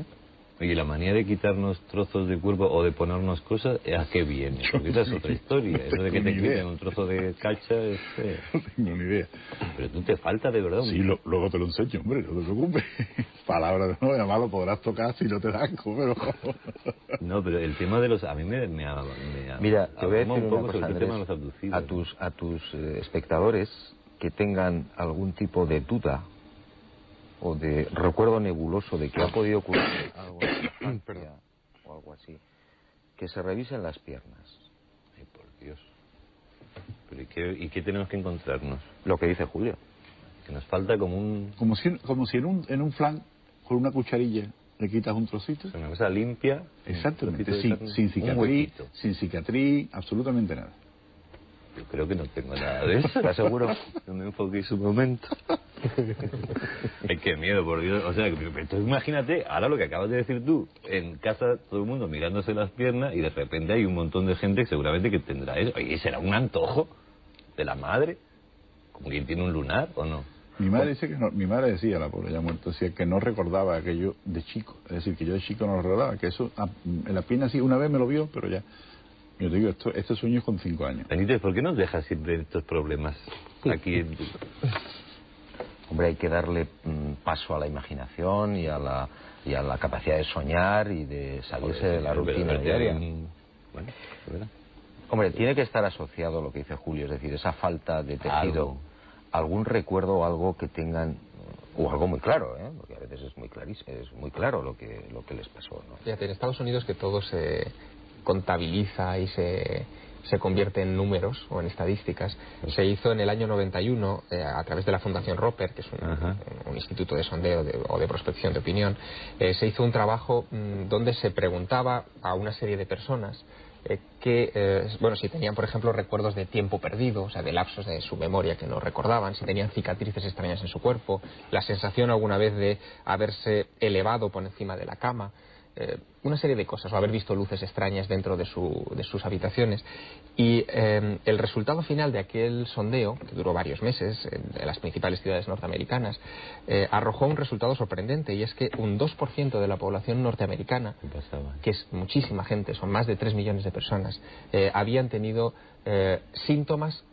Oye, la manía de quitarnos trozos de cuerpo o de ponernos cosas, ¿a qué viene? Porque esa es otra historia. Eso de que te quiten un trozo de cacha es... No tengo ni idea. Pero tú te falta de verdad. Sí, luego te lo enseño, hombre, no te preocupes. Palabras no, además lo podrás tocar si no te da asco, pero... No, pero el tema de los... A mí me Mira, te voy a decir un poco una cosa, sobre el tema de Andrés, los abducidos. a tus espectadores que tengan algún tipo de duda o de recuerdo nebuloso de que ha podido ocurrir algo en la infancia o algo así, que se revisen las piernas. Ay, por Dios. Pero ¿y qué tenemos que encontrarnos? Lo que dice Julio. Que nos falta como un... Como si en un flan, con una cucharilla, le quitas un trocito. Una cosa limpia. Exactamente, sin cicatriz, absolutamente nada. Yo creo que no tengo nada de eso. ¿Estás seguro? No me enfoquéis un momento. Ay, qué miedo, por Dios. O sea, entonces imagínate, ahora lo que acabas de decir tú, en casa todo el mundo mirándose las piernas y de repente hay un montón de gente que seguramente que tendrá eso. ¿Y será un antojo de la madre? ¿Como quien tiene un lunar o no? Mi madre dice que no, mi madre decía, la pobre ya muerta, decía que no recordaba aquello de chico. Es decir, que yo de chico no lo recordaba, que eso en la pierna sí, una vez me lo vio, pero ya... Yo te digo, este sueño es con 5 años. Benítez, ¿por qué nos dejas siempre estos problemas aquí? Hombre, hay que darle paso a la imaginación y a la capacidad de soñar y de salirse de la rutina diaria. Bueno, hombre, tiene que estar asociado a lo que dice Julio, es decir, esa falta de tejido, algún recuerdo o algo que tengan, o algo muy claro, porque a veces es muy clarísimo, es muy claro lo que les pasó, ¿no? Fíjate, en Estados Unidos que todo se contabiliza y se convierte en números o en estadísticas. Se hizo en el año 91 a través de la Fundación Roper, que es un instituto de sondeo o de prospección de opinión. Se hizo un trabajo donde se preguntaba a una serie de personas si tenían, por ejemplo, recuerdos de tiempo perdido, o sea, de lapsos de su memoria que no recordaban, si tenían cicatrices extrañas en su cuerpo, la sensación alguna vez de haberse elevado por encima de la cama, una serie de cosas, o haber visto luces extrañas dentro de sus habitaciones. Y el resultado final de aquel sondeo, que duró varios meses en las principales ciudades norteamericanas, arrojó un resultado sorprendente, y es que un 2% de la población norteamericana, que es muchísima gente, son más de 3 millones de personas, habían tenido síntomas,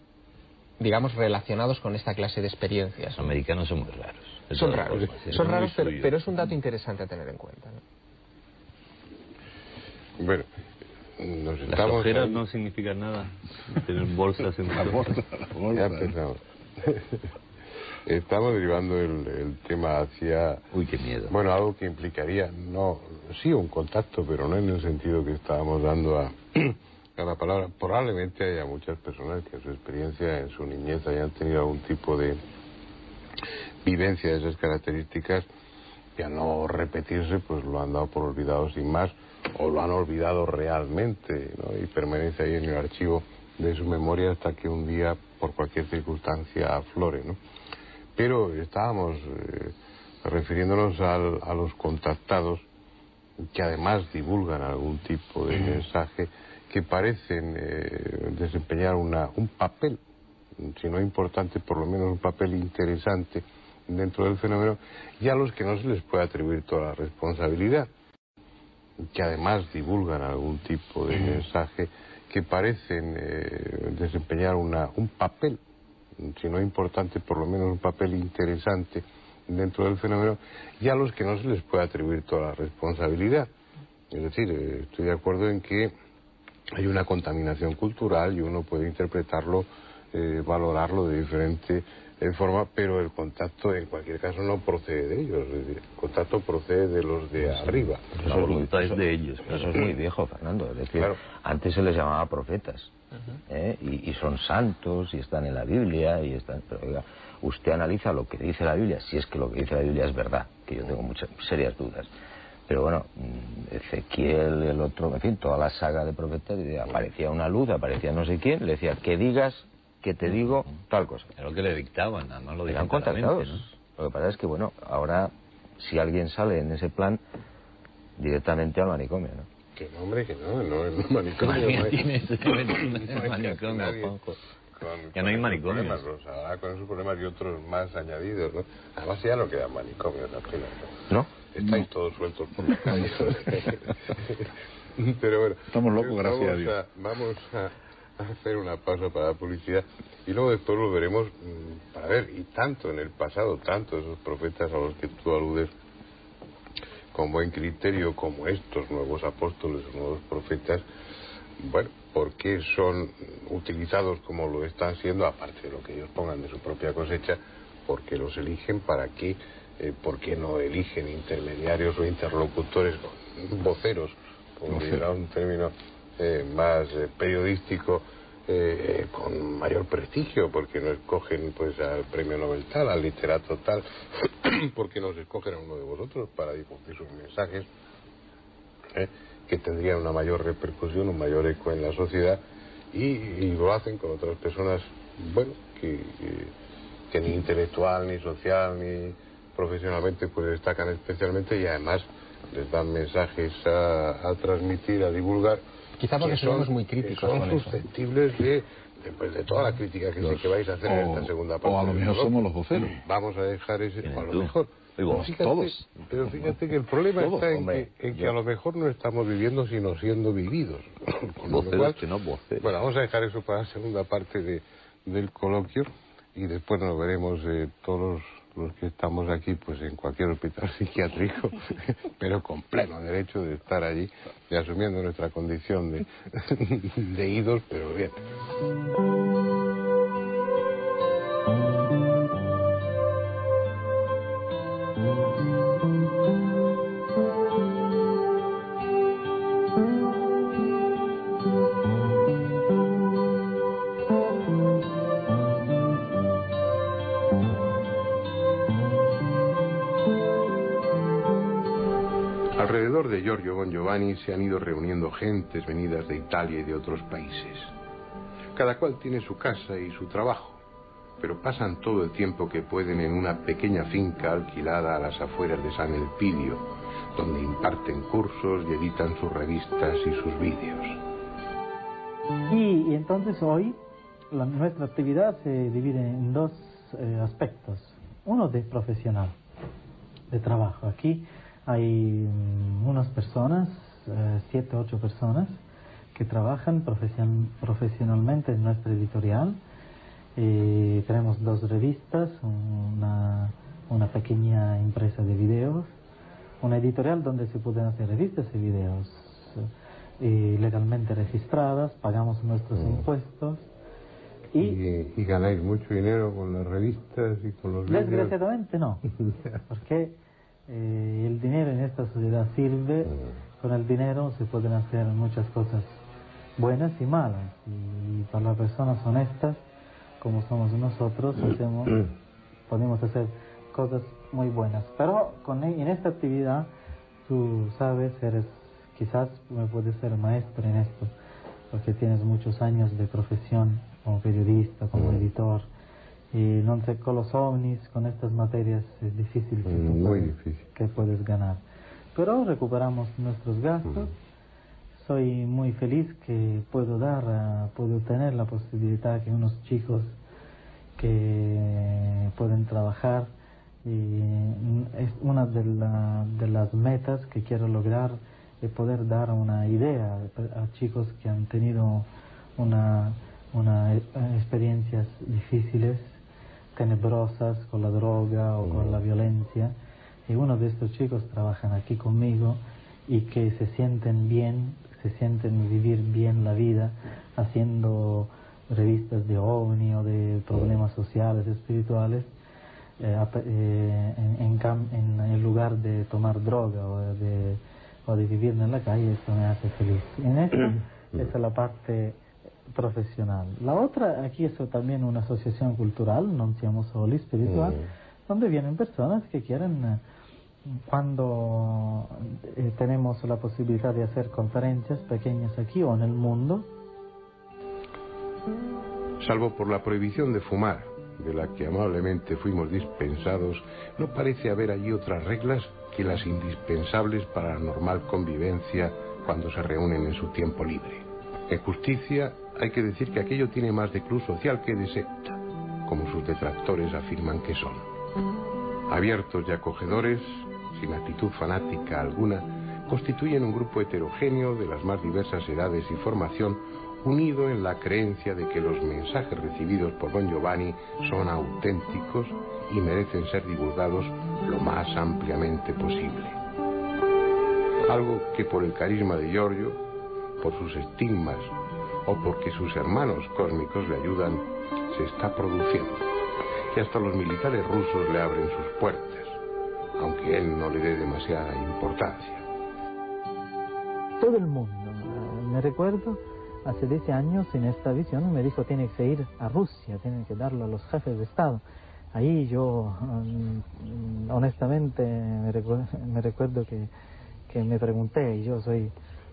digamos, relacionados con esta clase de experiencias. Los americanos son muy raros. Son raros, pero es un dato interesante a tener en cuenta, ¿no? Bueno, las ojeras no significan nada. Tener bolsas en la bolsa. Ya empezamos. Estamos derivando el tema hacia... Uy, qué miedo. Bueno, algo que implicaría, sí un contacto, pero no en el sentido que estábamos dando a la palabra. Probablemente haya muchas personas que en su experiencia, en su niñez, hayan tenido algún tipo de vivencia de esas características, que al no repetirse, pues lo han dado por olvidado sin más, o lo han olvidado realmente, ¿no? Y permanece ahí en el archivo de su memoria hasta que un día, por cualquier circunstancia, aflore, ¿no? Pero estábamos refiriéndonos a los contactados, que además divulgan algún tipo de mensaje, que parecen desempeñar un papel, si no importante, por lo menos un papel interesante dentro del fenómeno, y a los que no se les puede atribuir toda la responsabilidad, que además divulgan algún tipo de mensaje, que parecen desempeñar un papel, si no importante, por lo menos un papel interesante dentro del fenómeno, y a los que no se les puede atribuir toda la responsabilidad. Es decir, estoy de acuerdo en que hay una contaminación cultural y uno puede interpretarlo, valorarlo de diferente forma, pero el contacto en cualquier caso no procede de ellos, es decir, el contacto procede de los de arriba. La voluntad es de ellos. Eso es muy viejo, Fernando. Es decir, claro, antes se les llamaba profetas, y son santos y están en la Biblia y están. Pero oiga, usted analiza lo que dice la Biblia, si es que lo que dice la Biblia es verdad, que yo tengo muchas serias dudas. Pero bueno, Ezequiel, el otro, en fin, toda la saga de profetas, aparecía una luz, aparecía no sé quién, le decía que digas, que te digo tal cosa. Es lo que le dictaban, nada más lo Eran dictaban contactados, ¿no? Lo que pasa es que, bueno, ahora si alguien sale en ese plan, directamente al manicomio, ¿no? Que no, hombre, que no es un manicomio. Ya no hay manicomio. Ahora con esos problemas y otros más añadidos, ¿no? Además ya no quedan manicomios apenas, ¿No? Estáis todos sueltos por la calle. Pero bueno, estamos locos, gracias a Dios. Vamos a hacer una pausa para la publicidad y luego después lo veremos para ver, y tanto en el pasado, tanto esos profetas a los que tú aludes con buen criterio como estos nuevos apóstoles o nuevos profetas, bueno, ¿por qué son utilizados como lo están siendo, aparte de lo que ellos pongan de su propia cosecha? Porque los eligen, ¿para qué? ¿Por qué no eligen intermediarios o interlocutores, voceros, como dirá un término más periodístico, con mayor prestigio? Porque no escogen pues al premio Nobel tal, al literato tal, porque no se escogen a uno de vosotros para difundir sus mensajes, que tendrían una mayor repercusión, un mayor eco en la sociedad, y lo hacen con otras personas, bueno, que ni intelectual, ni social, ni profesionalmente pues destacan especialmente, y además les dan mensajes a transmitir, a divulgar, quizá porque somos muy críticos, son susceptibles de toda la crítica que vais a hacer en esta segunda parte. O a lo mejor somos los voceros. Vamos a dejar ese, o a lo mejor. Todos. Pero fíjate que el problema está en que a lo mejor no estamos viviendo, sino siendo vividos. Voceros que no voceros. Bueno, vamos a dejar eso para la segunda parte del coloquio, y después nos veremos todos los que estamos aquí pues en cualquier hospital psiquiátrico, pero con pleno derecho de estar allí y asumiendo nuestra condición de idos, pero bien. Alrededor de Giorgio Bon Giovanni se han ido reuniendo gentes venidas de Italia y de otros países. Cada cual tiene su casa y su trabajo, pero pasan todo el tiempo que pueden en una pequeña finca alquilada a las afueras de San Elpidio, donde imparten cursos y editan sus revistas y sus vídeos. Y entonces hoy nuestra actividad se divide en dos aspectos. Uno de profesional, de trabajo. Aquí hay unas personas, 7 u 8 personas, que trabajan profesionalmente en nuestra editorial. Tenemos 2 revistas, una pequeña empresa de videos, una editorial donde se pueden hacer revistas y videos legalmente registradas, pagamos nuestros impuestos. ¿Y ganáis mucho dinero con las revistas y con los vídeos? Desgraciadamente no, porque el dinero en esta sociedad sirve, con el dinero se pueden hacer muchas cosas buenas y malas, y para las personas honestas, como somos nosotros, podemos hacer cosas muy buenas. Pero en esta actividad, tú sabes, quizás me puedes ser maestro en esto, porque tienes muchos años de profesión como periodista, como editor, y no sé, con los ovnis, con estas materias es difícil que puedes ganar. Pero recuperamos nuestros gastos. Soy muy feliz que puedo tener la posibilidad que unos chicos que pueden trabajar, y es una de las metas que quiero lograr, de poder dar una idea a chicos que han tenido experiencias difíciles, tenebrosas, con la droga o con la violencia, y uno de estos chicos trabajan aquí conmigo y que se sienten bien, se sienten vivir bien la vida haciendo revistas de OVNI o de problemas sociales, espirituales, en lugar de tomar droga o de vivir en la calle. Eso me hace feliz. En esto, esa es la parte profesional. La otra, aquí es también una asociación cultural, non siamo soli, espiritual, donde vienen personas que quieren, cuando tenemos la posibilidad de hacer conferencias pequeñas aquí o en el mundo. Salvo por la prohibición de fumar, de la que amablemente fuimos dispensados, no parece haber allí otras reglas que las indispensables para la normal convivencia cuando se reúnen en su tiempo libre. En justicia, hay que decir que aquello tiene más de club social que de secta, como sus detractores afirman que son. Abiertos y acogedores, sin actitud fanática alguna, constituyen un grupo heterogéneo de las más diversas edades y formación, unido en la creencia de que los mensajes recibidos por Bon Giovanni son auténticos y merecen ser divulgados lo más ampliamente posible. Algo que por el carisma de Giorgio, por sus estigmas o porque sus hermanos cósmicos le ayudan, se está produciendo. Y hasta los militares rusos le abren sus puertas, aunque él no le dé demasiada importancia. Todo el mundo, me recuerdo, hace 10 años en esta visión me dijo: tiene que ir a Rusia, tiene que darlo a los jefes de Estado. Ahí yo, honestamente, me recuerdo que me pregunté, y yo soy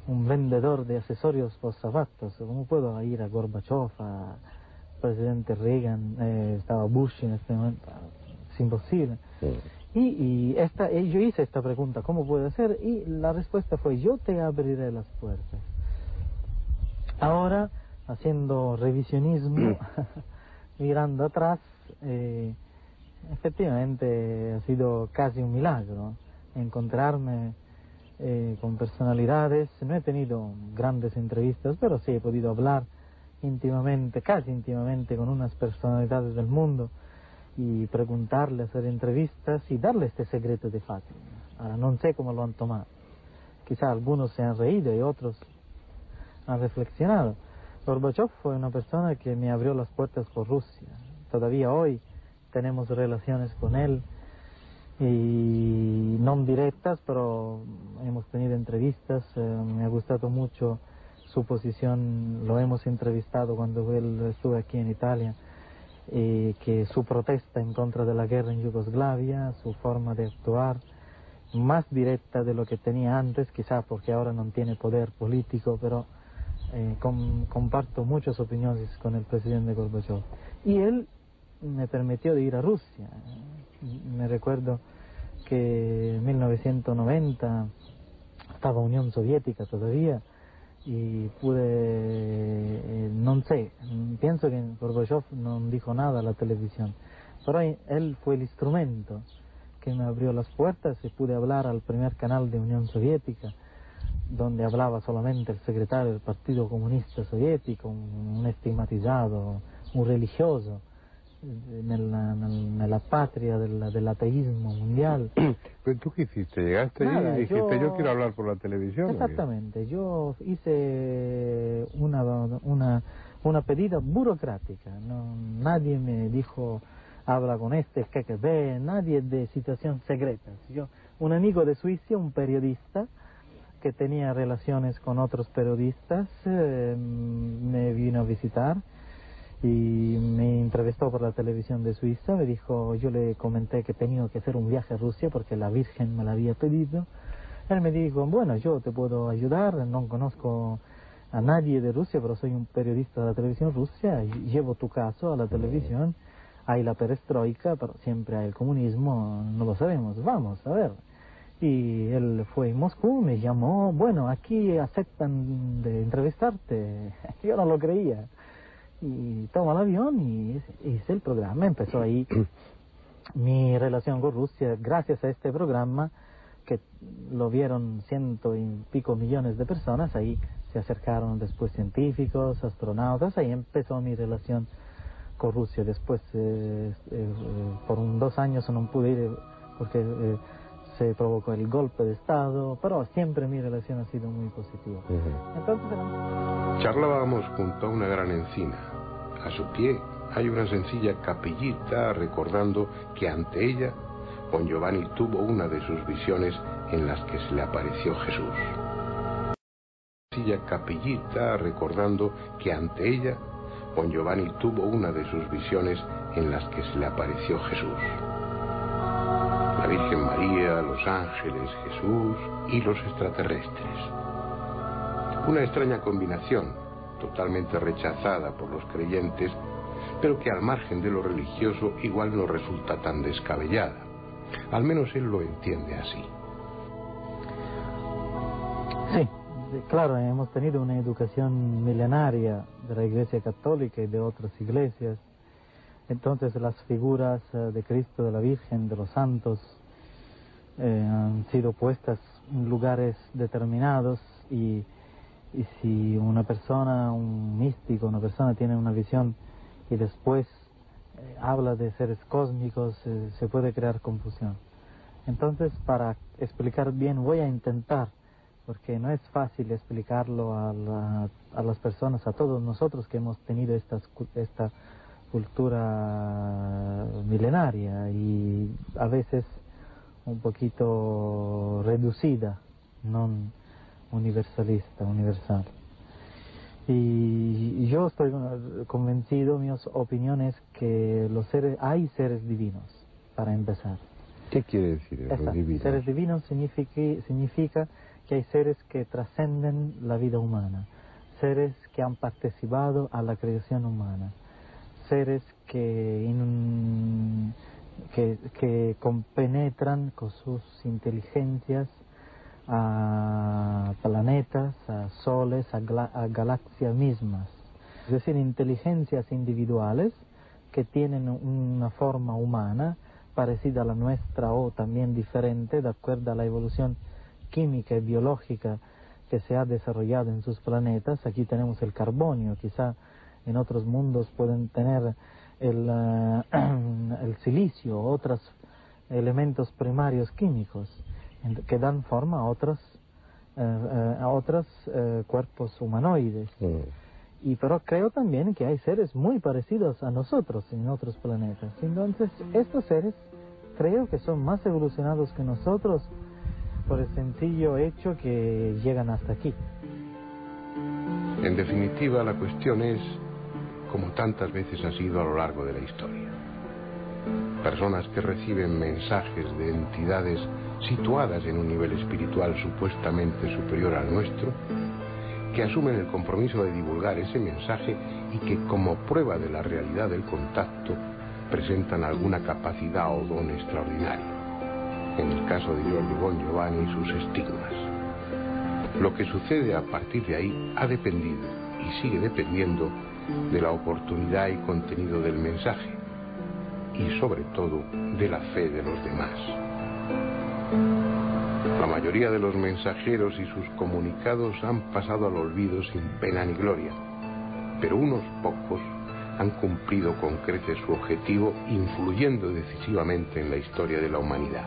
un vendedor de accesorios postzapatos, ¿cómo puedo ir a Gorbachev, a presidente Reagan, estaba Bush en este momento? Es imposible. Y yo hice esta pregunta, ¿cómo puede ser? Y la respuesta fue: yo te abriré las puertas. Ahora, haciendo revisionismo, mirando atrás, efectivamente ha sido casi un milagro encontrarme con personalidades. No he tenido grandes entrevistas, pero sí he podido hablar íntimamente, casi íntimamente, con unas personalidades del mundo y preguntarle, hacer entrevistas y darle este secreto de Fátima. Ahora no sé cómo lo han tomado. Quizá algunos se han reído y otros han reflexionado. Gorbachev fue una persona que me abrió las puertas por Rusia. Todavía hoy tenemos relaciones con él, y no directas, pero hemos tenido entrevistas. Me ha gustado mucho su posición, lo hemos entrevistado cuando él estuvo aquí en Italia, que su protesta en contra de la guerra en Yugoslavia, su forma de actuar, más directa de lo que tenía antes, quizás porque ahora no tiene poder político, pero comparto muchas opiniones con el presidente Gorbachev. Y él me permitió de ir a Rusia. Me recuerdo que en 1990 estaba Unión Soviética todavía y pude, no sé, pienso que Gorbachev no dijo nada a la televisión, pero él fue el instrumento que me abrió las puertas y pude hablar al primer canal de Unión Soviética, donde hablaba solamente el secretario del Partido Comunista Soviético, un estigmatizado, un religioso, en la patria del ateísmo mundial. ¿Pero tú qué hiciste? ¿Llegaste Nada, ahí y dijiste yo quiero hablar por la televisión? Exactamente, yo hice una pedida burocrática, nadie me dijo habla con este KGB, nadie de situaciones secretas. Un amigo de Suiza, un periodista que tenía relaciones con otros periodistas, me vino a visitar y me entrevistó por la televisión de Suiza. Me dijo, yo le comenté que tenía que hacer un viaje a Rusia porque la Virgen me lo había pedido. Él me dijo, bueno, yo te puedo ayudar, no conozco a nadie de Rusia, pero soy un periodista de la televisión rusa, y llevo tu caso a la televisión. Hay la perestroika, pero siempre hay el comunismo, no lo sabemos, vamos a ver. Y él fue en Moscú, me llamó, bueno, aquí aceptan de entrevistarte. Yo no lo creía. Y toma el avión y hice el programa. Empezó ahí mi relación con Rusia, gracias a este programa, que lo vieron 100 y pico millones de personas. Ahí se acercaron después científicos, astronautas, ahí empezó mi relación con Rusia. Después, por 2 años no pude ir porque se provocó el golpe de Estado, pero siempre mi relación ha sido muy positiva. Entonces, charlábamos junto a una gran encina. A su pie hay una sencilla capillita recordando que ante ella Don Giovanni tuvo una de sus visiones en las que se le apareció Jesús. Sencilla capillita recordando que ante ella Don Giovanni tuvo una de sus visiones en las que se le apareció Jesús. La Virgen María, los ángeles, Jesús y los extraterrestres. Una extraña combinación, totalmente rechazada por los creyentes, pero que al margen de lo religioso igual no resulta tan descabellada. Al menos él lo entiende así. Sí, claro, hemos tenido una educación milenaria de la Iglesia Católica y de otras iglesias. Entonces las figuras de Cristo, de la Virgen, de los santos han sido puestas en lugares determinados y si una persona, un místico, una persona tiene una visión y después habla de seres cósmicos, se puede crear confusión. Entonces, para explicar bien, voy a intentar, porque no es fácil explicarlo a las personas, a todos nosotros que hemos tenido esta cultura milenaria y a veces un poquito reducida, no universalista, universal. Y yo estoy convencido, mi opinión es que hay seres divinos, para empezar. ¿Qué quiere decir eso, divino? Seres divinos significa que hay seres que trascenden la vida humana, seres que han participado a la creación humana, seres que compenetran con sus inteligencias a planetas, a soles, a galaxias mismas. Es decir, inteligencias individuales que tienen una forma humana parecida a la nuestra o también diferente de acuerdo a la evolución química y biológica que se ha desarrollado en sus planetas. Aquí tenemos el carbonio, quizá en otros mundos pueden tener el silicio, otros elementos primarios químicos que dan forma a otros cuerpos humanoides. Pero creo también que hay seres muy parecidos a nosotros en otros planetas. Entonces, estos seres creo que son más evolucionados que nosotros por el sencillo hecho que llegan hasta aquí. En definitiva, la cuestión es, como tantas veces ha sido a lo largo de la historia, personas que reciben mensajes de entidades situadas en un nivel espiritual supuestamente superior al nuestro, que asumen el compromiso de divulgar ese mensaje y que, como prueba de la realidad del contacto, presentan alguna capacidad o don extraordinario. En el caso de Giorgio Bon Giovanni y sus estigmas. Lo que sucede a partir de ahí ha dependido y sigue dependiendo de la oportunidad y contenido del mensaje y sobre todo de la fe de los demás. La mayoría de los mensajeros y sus comunicados han pasado al olvido sin pena ni gloria, pero unos pocos han cumplido con creces su objetivo, influyendo decisivamente en la historia de la humanidad.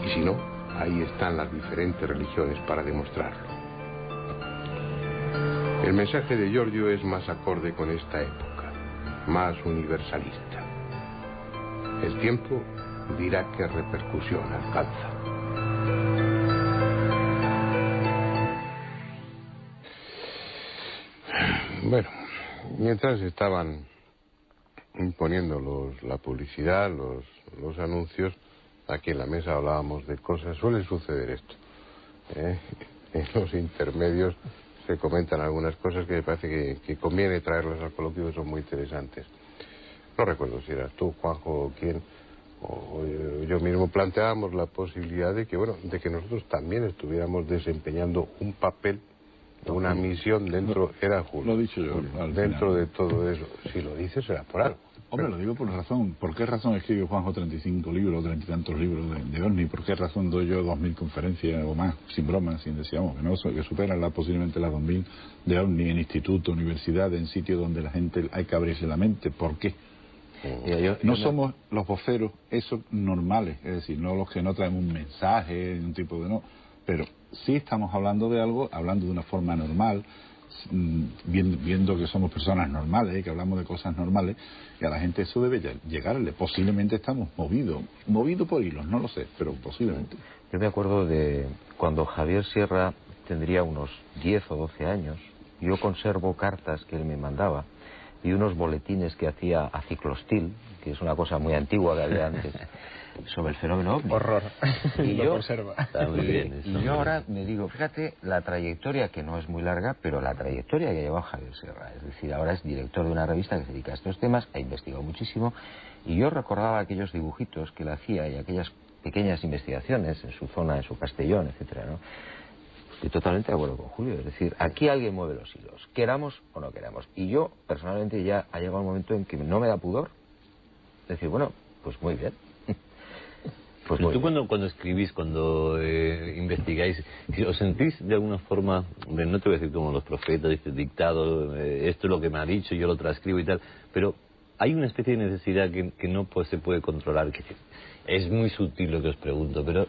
Y si no, ahí están las diferentes religiones para demostrarlo. El mensaje de Giorgio es más acorde con esta época, más universalista. El tiempo dirá qué repercusión alcanza. Bueno, mientras estaban imponiendo la publicidad, los anuncios, aquí en la mesa hablábamos de cosas. Suele suceder esto. En los intermedios se comentan algunas cosas que me parece que conviene traerlas al coloquio, que son muy interesantes. No recuerdo si eras tú, Juanjo, o quién, o yo mismo planteábamos la posibilidad de que, bueno, de que nosotros también estuviéramos desempeñando un papel, una misión dentro, era Julio. Lo he dicho yo. Dentro de todo eso. Si lo dices será por algo. Hombre, lo digo por razón. ¿Por qué razón escribe Juanjo 35 libros, 30 y tantos libros de OVNI? ¿Por qué razón doy yo 2000 conferencias o más, sin bromas, sin decíamos, que superan posiblemente las 2000 de OVNI en institutos, universidades, en sitios donde la gente hay que abrirse la mente? ¿Por qué? No somos los voceros esos normales, es decir, no los que no traen un mensaje, un tipo de pero sí estamos hablando de algo, hablando de una forma normal, viendo que somos personas normales, que hablamos de cosas normales, y a la gente eso debe llegarle. Posiblemente estamos movidos por hilos, no lo sé, pero posiblemente. Yo me acuerdo de cuando Javier Sierra tendría unos 10 o 12 años, yo conservo cartas que él me mandaba y unos boletines que hacía a Ciclostil, que es una cosa muy antigua que había antes, sobre el fenómeno OVNI. Horror. Y lo conserva. Está muy bien. Y yo ahora me digo, fíjate la trayectoria, que no es muy larga, pero la trayectoria que lleva Javier Sierra. Es decir, ahora es director de una revista que se dedica a estos temas, ha investigado muchísimo, y yo recordaba aquellos dibujitos que él hacía y aquellas pequeñas investigaciones en su zona, en su Castellón, etcétera, ¿no? Estoy totalmente de acuerdo con Julio. Es decir, aquí alguien mueve los hilos, queramos o no queramos. Y yo, personalmente, ya ha llegado un momento en que no me da pudor decir, bueno, pues muy bien. Pues tú cuando escribís, cuando investigáis, ¿os sentís de alguna forma, no te voy a decir como los profetas, dictado, esto es lo que me ha dicho, yo lo transcribo y tal, pero hay una especie de necesidad que no se puede controlar, que es muy sutil lo que os pregunto, pero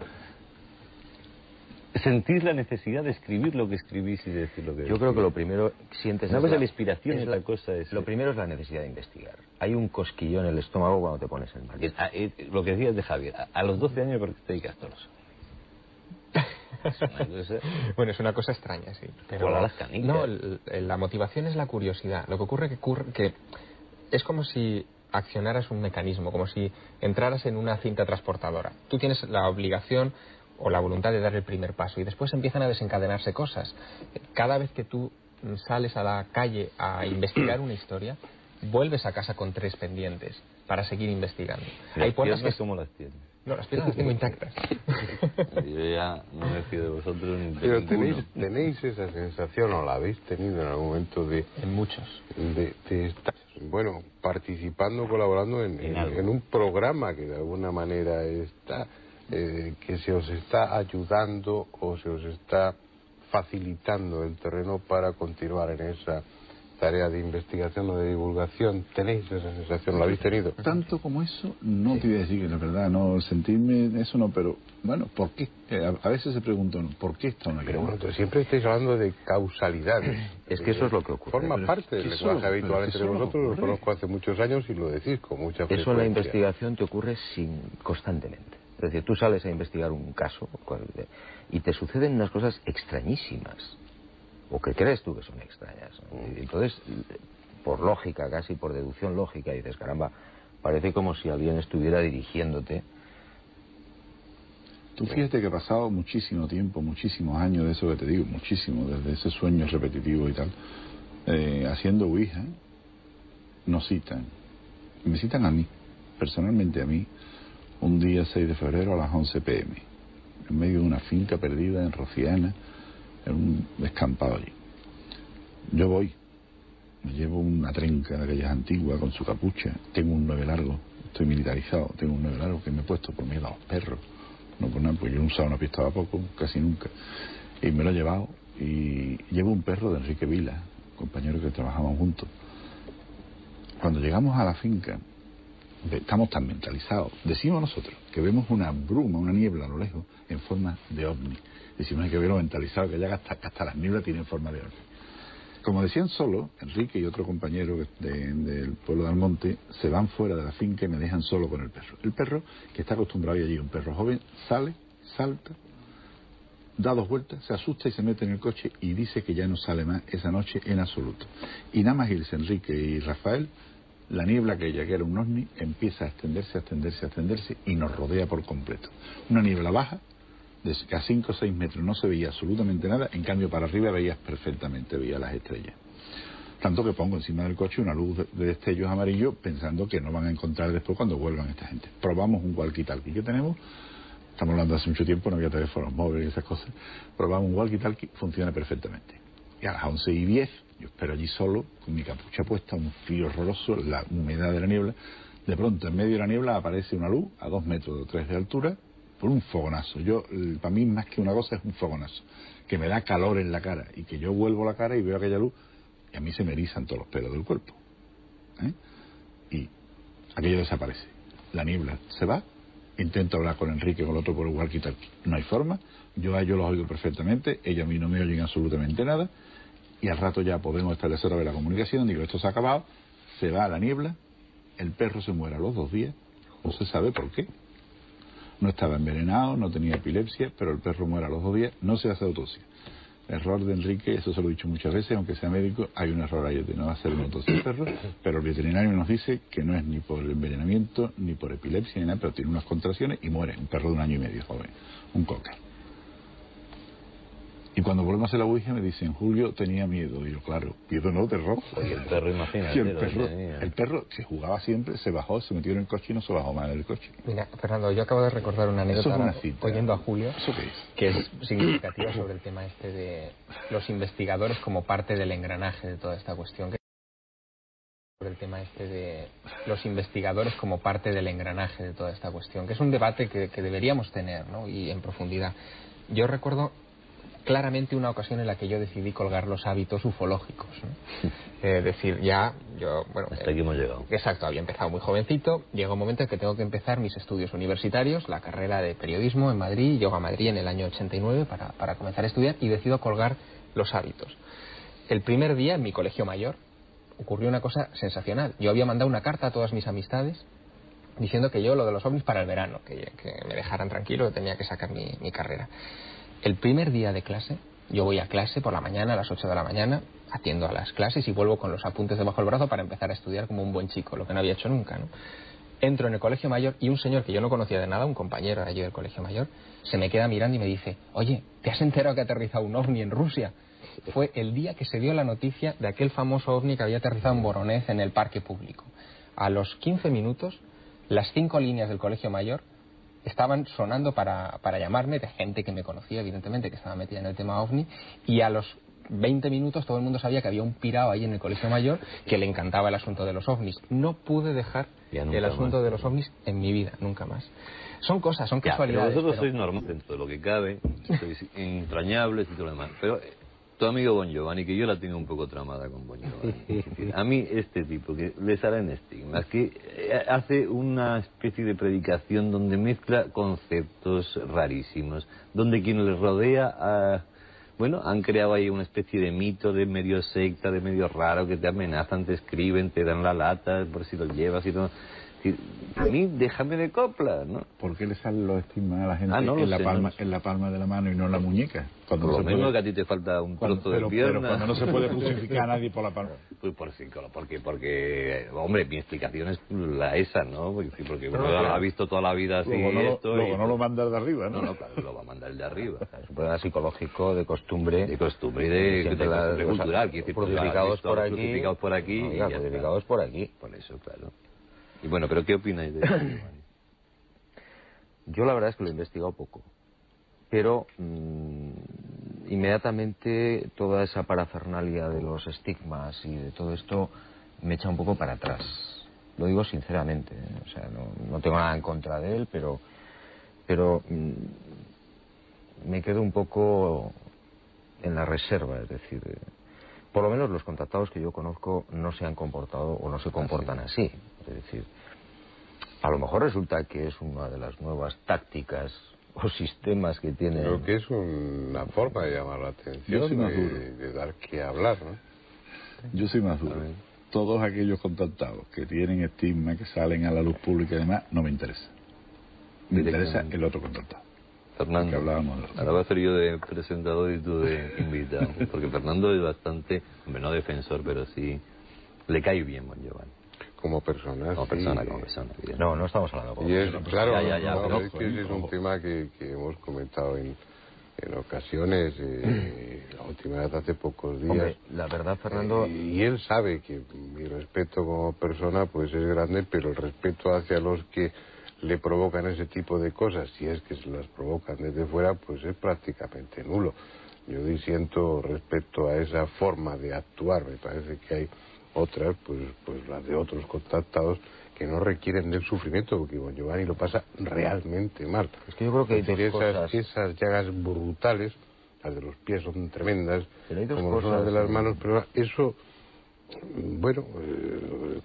¿sentís la necesidad de escribir lo que escribís y de decir lo que Yo creo que lo primero sientes... Una cosa es la inspiración y otra cosa es... Lo primero es la necesidad de investigar. Hay un cosquillón en el estómago cuando te pones en marcha. Lo que decías de Javier, a los 12 años, ¿por qué te dedicas todos? Bueno, es una cosa extraña, sí. Pero las canicas. No, la motivación es la curiosidad. Lo que ocurre que es como si accionaras un mecanismo, como si entraras en una cinta transportadora. Tú tienes la obligación o la voluntad de dar el primer paso y después empiezan a desencadenarse cosas. Cada vez que tú sales a la calle a investigar una historia, vuelves a casa con 3 pendientes para seguir investigando. Hay puertas que... ¿Cómo las tienes? No, las piernas las tengo intactas. Yo ya no me fío de vosotros ni de Pero ninguno. tenéis esa sensación, o la habéis tenido en algún momento En muchos. de estar, bueno, participando, colaborando en un programa que de alguna manera está... que se os está ayudando o se os está facilitando el terreno para continuar en esa tarea de investigación o de divulgación. ¿Tenéis esa sensación? ¿La habéis tenido? Tanto como eso, no te voy a decir que la verdad, no sentirme eso no, pero bueno, ¿por qué? A veces se preguntan, ¿por qué esto no? Pero bueno, siempre estáis hablando de causalidades. Es que eso es lo que ocurre. Forma parte del lenguaje habitual entre vosotros, lo conozco hace muchos años y lo decís con mucha frecuencia. Eso en la investigación te ocurre constantemente. Es decir, tú sales a investigar un caso y te suceden unas cosas extrañísimas, o que crees tú que son extrañas, ¿no? Y entonces, por lógica, casi por deducción lógica, dices, caramba, parece como si alguien estuviera dirigiéndote Tú fíjate que ha pasado muchísimo tiempo, muchísimos años de eso que te digo, muchísimo, desde ese sueño repetitivo y tal, haciendo Ouija, nos citan, me citan a mí, personalmente a mí, un día 6 de febrero a las 11 p.m, en medio de una finca perdida en Rociana, en un descampado allí. Yo voy, me llevo una trenca de aquellas antiguas con su capucha, tengo un 9 largo, estoy militarizado, tengo un 9 largo que me he puesto por miedo a los perros, no por nada, pues yo he usado una pistola poco, casi nunca, y me lo he llevado, y llevo un perro de Enrique Vila, compañero que trabajaban juntos. Cuando llegamos a la finca, estamos tan mentalizados, decimos nosotros, que vemos una bruma, una niebla a lo lejos, en forma de ovni. Decimos, hay que verlo mentalizado, que ya hasta las nieblas tienen forma de ovni. Como decían solo, Enrique y otro compañero del pueblo de Almonte se van fuera de la finca y me dejan solo con el perro. El perro, que está acostumbrado allí, un perro joven, sale, salta, da 2 vueltas, se asusta y se mete en el coche y dice que ya no sale más esa noche en absoluto. Y nada más irse Enrique y Rafael, la niebla aquella que era un ovni empieza a extenderse, a extenderse, a extenderse y nos rodea por completo. Una niebla baja, de a 5 o 6 metros no se veía absolutamente nada, en cambio para arriba veías perfectamente, veías las estrellas. Tanto que pongo encima del coche una luz de destellos amarillos pensando que no van a encontrar después cuando vuelvan esta gente. Probamos un walkie-talkie que tenemos, estamos hablando hace mucho tiempo, no había teléfonos móviles y esas cosas, probamos un walkie-talkie, funciona perfectamente. Y a las 11:10, yo espero allí solo, con mi capucha puesta, un frío horroroso, la humedad de la niebla, de pronto en medio de la niebla aparece una luz a 2 metros o 3 de altura, por un fogonazo. Para mí más que una cosa es un fogonazo, que me da calor en la cara, y que yo vuelvo la cara y veo aquella luz, y a mí se me erizan todos los pelos del cuerpo. Y aquello desaparece. La niebla se va, intento hablar con Enrique, con el otro por el walkie-talkie, no hay forma, yo a ellos los oigo perfectamente, ellos a mí no me oyen absolutamente nada, y al rato ya podemos establecer la comunicación, digo, esto se ha acabado, se va a la niebla, el perro se muere a los 2 días, no se sabe por qué. No estaba envenenado, no tenía epilepsia, pero el perro muere a los 2 días, no se hace autopsia. Error de Enrique, eso se lo he dicho muchas veces, aunque sea médico, hay un error ahí de no hacer una autopsia del perro, pero el veterinario nos dice que no es ni por envenenamiento, ni por epilepsia, ni nada, pero tiene unas contracciones y muere, un perro de 1 año y medio, joven, un cocker. Y cuando volvemos a hacer la Ouija me dicen, Julio tenía miedo. Y yo, claro, miedo no, terror. Y el perro, imagínate. Y el perro, que jugaba siempre, se bajó, se metió en el coche y no se bajó más del coche. Mira, Fernando, yo acabo de recordar una anécdota oyendo a Julio, ¿Eso qué es? Que es significativa sobre el tema este de los investigadores como parte del engranaje de toda esta cuestión. Sobre el tema este de los investigadores como parte del engranaje de toda esta cuestión, que es un debate que deberíamos tener, ¿no? Y en profundidad. Yo recuerdo claramente una ocasión en la que yo decidí colgar los hábitos ufológicos, ¿no? Decir, ya, yo, bueno... Hasta aquí hemos llegado. Exacto, había empezado muy jovencito, llega un momento en que tengo que empezar mis estudios universitarios, la carrera de periodismo en Madrid, llego a Madrid en el año 89 para comenzar a estudiar y decido colgar los hábitos. El primer día en mi colegio mayor ocurrió una cosa sensacional. Yo había mandado una carta a todas mis amistades diciendo que yo lo de los ovnis para el verano, que me dejaran tranquilo, que tenía que sacar mi carrera. El primer día de clase, yo voy a clase por la mañana, a las 8 de la mañana, atiendo a las clases y vuelvo con los apuntes debajo del brazo para empezar a estudiar como un buen chico, lo que no había hecho nunca, ¿no? Entro en el colegio mayor y un señor que yo no conocía de nada, un compañero allí del colegio mayor, se me queda mirando y me dice, oye, ¿te has enterado que ha aterrizado un ovni en Rusia? Fue el día que se dio la noticia de aquel famoso ovni que había aterrizado en Voronezh en el parque público. A los 15 minutos, las 5 líneas del colegio mayor estaban sonando para llamarme, de gente que me conocía, evidentemente, que estaba metida en el tema ovni, y a los 20 minutos todo el mundo sabía que había un pirao ahí en el colegio mayor que le encantaba el asunto de los ovnis. No pude dejar el asunto de los ovnis en mi vida, nunca más. Son cosas, son casualidades. Pero vosotros sois normales dentro de lo que cabe, sois entrañables y todo lo demás, pero tu amigo Bon Giovanni, que yo la tengo un poco tramada con Bon Giovanni. A mí este tipo, que le salen estigmas, que hace una especie de predicación donde mezcla conceptos rarísimos, donde quien le rodea, bueno, han creado ahí una especie de mito de medio secta, de medio raro, que te amenazan, te escriben, te dan la lata por si lo llevas y todo. A mí déjame de copla, ¿no? ¿Por qué le salen los estigmas a la gente No lo en, la sé, palma, no lo sé. en la palma de la mano y no en la muñeca? Cuando Por no lo se menos puede- que a ti te falta un trozo de pero pierna. cuando no se puede crucificar a nadie por la palma. Pues porque, hombre, mi explicación es la esa, ¿no? Porque uno lo ha visto toda la vida así Luego no, esto luego y... no lo mandas de arriba, ¿no? No, claro, lo va a mandar el de arriba. Es un problema psicológico, de costumbre. De costumbre y de Siempre costumbre o sea, cultural. Quiero decir, crucificados por aquí. Crucificados por aquí. No, y oiga, ya está. crucificados por aquí. Por eso, claro. Y bueno, pero ¿qué opináis de eso? Yo la verdad es que lo he investigado poco, pero inmediatamente toda esa parafernalia de los estigmas y de todo esto me echa un poco para atrás. Lo digo sinceramente, ¿eh? O sea, no tengo nada en contra de él, pero me quedo un poco en la reserva, es decir, por lo menos los contactados que yo conozco no se han comportado o no se comportan así. Es decir, a lo mejor resulta que es una de las nuevas tácticas o sistemas que tiene. Creo que es una forma de llamar la Yo atención, soy más duro. de dar que hablar, ¿no? Yo soy más duro. Todos aquellos contactados que tienen estigma, que salen a la luz pública y demás, no me interesa. Me interesa el otro contactado. Fernando, Que hablábamos de los ahora voy a ser yo de presentador y tú de invitado. Porque Fernando es bastante, hombre, no defensor, pero sí le cae bien Bon Giovanni. Como persona. Como sí. persona, como persona. Bien. No estamos hablando Y es, claro, Ya, no, pero- es que ese es un tema que hemos comentado en ocasiones, la última vez hace pocos días. Hombre, la verdad, Fernando, Y él sabe que mi respeto como persona pues es grande, pero el respeto hacia los que le provocan ese tipo de cosas, si es que se las provocan desde fuera, pues es prácticamente nulo. Yo disiento respecto a esa forma de actuar. Me parece que hay otras, pues las de otros contactados, que no requieren del sufrimiento, porque Bon Giovanni lo pasa realmente mal. es que yo creo que hay Es dos decir, cosas. esas llagas brutales, las de los pies son tremendas, Pero hay dos como son las cosas, de las manos, pero eso, bueno,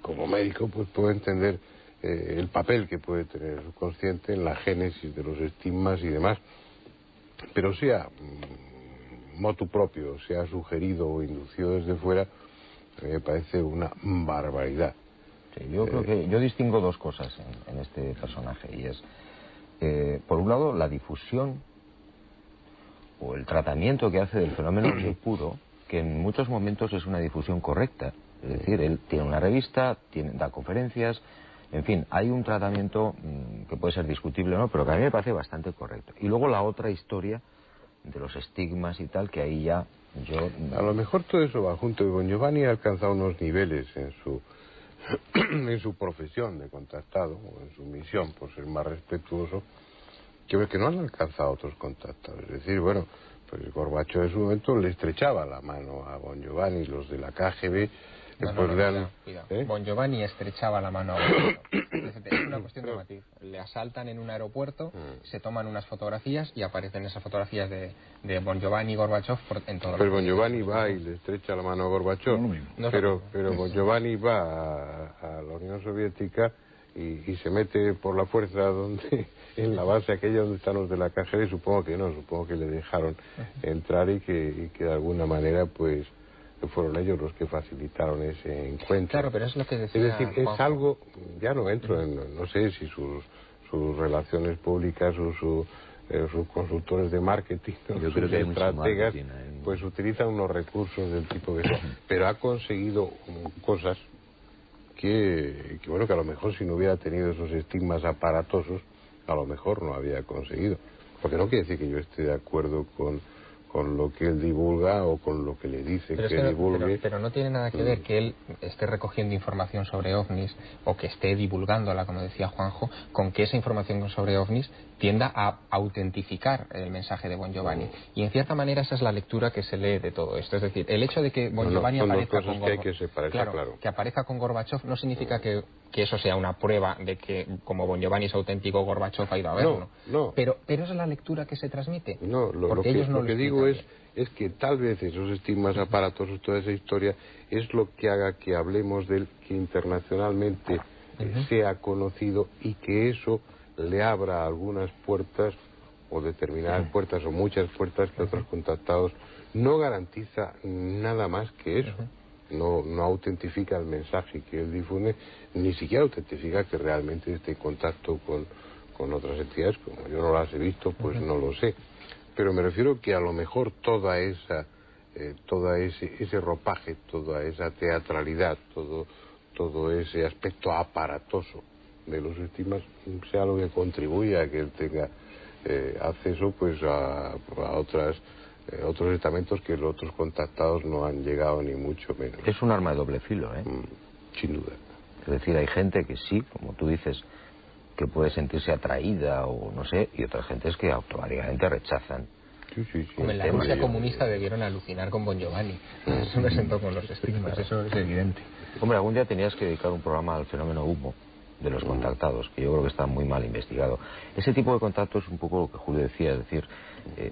como médico pues puedo entender el papel que puede tener el subconsciente en la génesis de los estigmas y demás, pero sea motu propio, sea sugerido o inducido desde fuera, a mí me parece una barbaridad. Sí, yo creo que yo distingo dos cosas en este personaje, y es, por un lado, la difusión o el tratamiento que hace del fenómeno de puro, que en muchos momentos es una difusión correcta. Es decir, él tiene una revista, da conferencias, en fin, hay un tratamiento que puede ser discutible o no, pero que a mí me parece bastante correcto. Y luego la otra historia de los estigmas y tal, que ahí ya yo... A lo mejor todo eso va junto. Bon Giovanni ha alcanzado unos niveles en su profesión de contactado, o en su misión, por ser más respetuoso, que no han alcanzado otros contactados. Es decir, bueno, pues Gorbachov en su momento le estrechaba la mano a Bon Giovanni, los de la KGB, pues le han... cuidado. ¿eh? Bon Giovanni estrechaba la mano a Gorbachev. Es una cuestión de matiz. Le asaltan en un aeropuerto, se toman unas fotografías y aparecen esas fotografías de Bon Giovanni y Gorbachev en todo. Pero Bon Giovanni va y le estrecha la mano a Gorbachov, No, lo mismo. No es lo mismo. pero Bon Giovanni va a la Unión Soviética y se mete por la fuerza donde en la base aquella donde están los de la KGB. Supongo que no, supongo que le dejaron entrar y que de alguna manera pues fueron ellos los que facilitaron ese encuentro. Claro, pero es lo que decía Es decir, es Juanjo. algo, ya no entro en, no sé si sus relaciones públicas o sus consultores de marketing, Yo sus creo que hay mucho estrategas, marketing ahí. pues utilizan unos recursos del tipo que sea, pero ha conseguido cosas que bueno, que a lo mejor si no hubiera tenido esos estigmas aparatosos, a lo mejor no había conseguido. Porque no quiere decir que yo esté de acuerdo con lo que él divulga o con lo que le dice Pero, es que que no, divulgue. pero no tiene nada que ver que él esté recogiendo información sobre ovnis o que esté divulgándola, como decía Juanjo, con que esa información sobre ovnis tienda a autentificar el mensaje de Bon Giovanni. Y en cierta manera esa es la lectura que se lee de todo esto. Es decir, el hecho de que Bon Giovanni son dos aparezca cosas con que hay que separar, claro. que aparezca con Gorbachev no significa que eso sea una prueba de que como Bon Giovanni es auténtico, Gorbachev ha ido a verlo. No. Pero esa es la lectura que se transmite. No, lo porque que, ellos no lo que digo explican es que tal vez esos estigmas aparatosos, toda esa historia, es lo que haga que hablemos de él, que internacionalmente sea conocido y que eso le abra algunas puertas o determinadas puertas o muchas puertas que otros contactados no garantiza nada más que eso. no autentifica el mensaje que él difunde, ni siquiera autentifica que realmente esté en contacto con otras entidades. Como yo no las he visto, pues no lo sé. Pero me refiero que a lo mejor todo ese ropaje, toda esa teatralidad, todo ese aspecto aparatoso de los estigmas sea lo que contribuye a que él tenga acceso pues a otros estamentos que los otros contactados no han llegado ni mucho menos. Es un arma de doble filo, ¿eh? Sin duda. Es decir, hay gente que sí, como tú dices, que puede sentirse atraída o no sé, y otras gentes que automáticamente rechazan. Sí. Como en la Rusia comunista debieron alucinar con Bon Giovanni. Eso me sentó con los estigmas, eso es evidente. Hombre, algún día tenías que dedicar un programa al fenómeno humo de los contactados, que yo creo que está muy mal investigado. Ese tipo de contacto es un poco lo que Julio decía, es decir,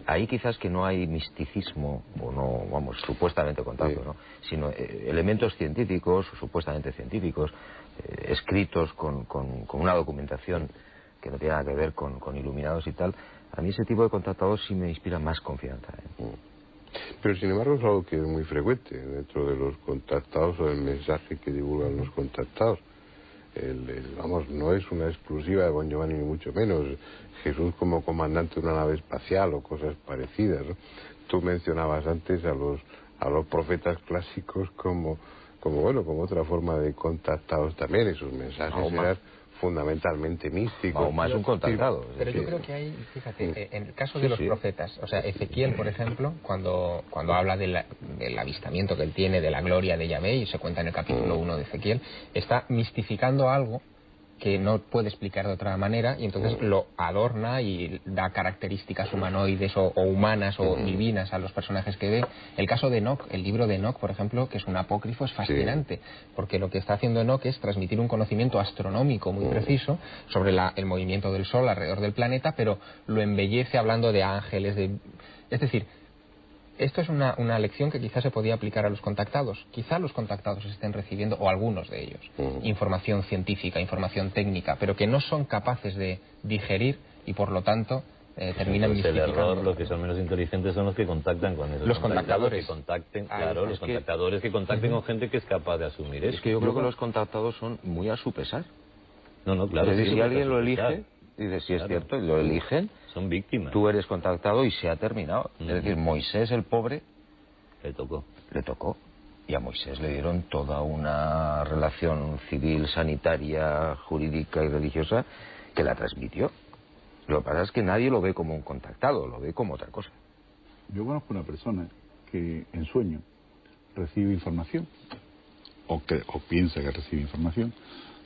ahí quizás que no hay misticismo, o no, vamos, supuestamente contacto, ¿no? Sino elementos científicos, o supuestamente científicos, escritos con una documentación que no tiene nada que ver con iluminados y tal. A mí ese tipo de contactados sí me inspira más confianza, ¿eh? Pero sin embargo es algo que es muy frecuente dentro de los contactados o del mensaje que divulgan los contactados. Vamos, no es una exclusiva de Bon Giovanni ni mucho menos. Jesús como comandante de una nave espacial o cosas parecidas, ¿no? Tú mencionabas antes a los profetas clásicos como otra forma de contactados también. Esos mensajes eran fundamentalmente místicos. O más un contactado. Pero yo creo que hay, fíjate, en el caso de los profetas, o sea, Ezequiel, por ejemplo, cuando habla del avistamiento que él tiene de la gloria de Yahvé, y se cuenta en el capítulo 1 de Ezequiel, está mistificando algo que no puede explicar de otra manera, y entonces lo adorna y da características humanoides o humanas o divinas a los personajes que ve. El caso de Enoc, el libro de Enoc, por ejemplo, que es un apócrifo, es fascinante, porque lo que está haciendo Enoc es transmitir un conocimiento astronómico muy preciso sobre el movimiento del Sol alrededor del planeta, pero lo embellece hablando de ángeles, es decir, esto es una lección que quizás se podía aplicar a los contactados. Quizá los contactados estén recibiendo, o algunos de ellos, información científica, información técnica, pero que no son capaces de digerir y por lo tanto terminan mistificando. El error, los que son menos inteligentes son los que contactan con esos los contactadores. Que contacten, los contactadores que contacten con gente que es capaz de asumir eso. Es que yo creo que los contactados son muy a su pesar. No, claro. Es decir, si alguien lo elige, dice, si es cierto, y lo eligen, son víctimas. Tú eres contactado y se ha terminado. Es decir, Moisés, el pobre, le tocó. Y a Moisés le dieron toda una relación civil, sanitaria, jurídica y religiosa que la transmitió. Lo que pasa es que nadie lo ve como un contactado, lo ve como otra cosa. Yo conozco una persona que en sueño recibe información, o piensa que recibe información.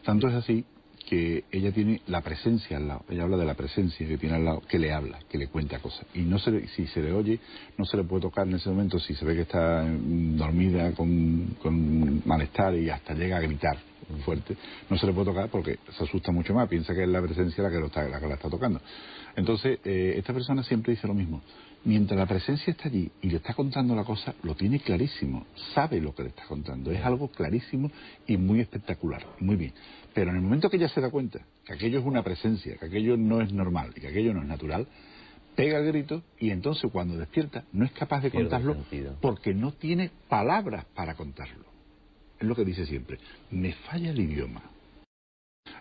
Tanto es así que ella tiene la presencia al lado. Ella habla de la presencia que tiene al lado, que le habla, que le cuenta cosas. Y si se le oye, no se le puede tocar en ese momento. Si se ve que está dormida con malestar y hasta llega a gritar fuerte, no se le puede tocar porque se asusta mucho más. Piensa que es la presencia la que la está tocando. Entonces, esta persona siempre dice lo mismo. Mientras la presencia está allí y le está contando la cosa, lo tiene clarísimo. Sabe lo que le está contando. Es algo clarísimo y muy espectacular. Muy bien. Pero en el momento que ella se da cuenta que aquello es una presencia, que aquello no es normal y que aquello no es natural, pega el grito y entonces cuando despierta no es capaz de contarlo porque no tiene palabras para contarlo. Es lo que dice siempre. Me falla el idioma.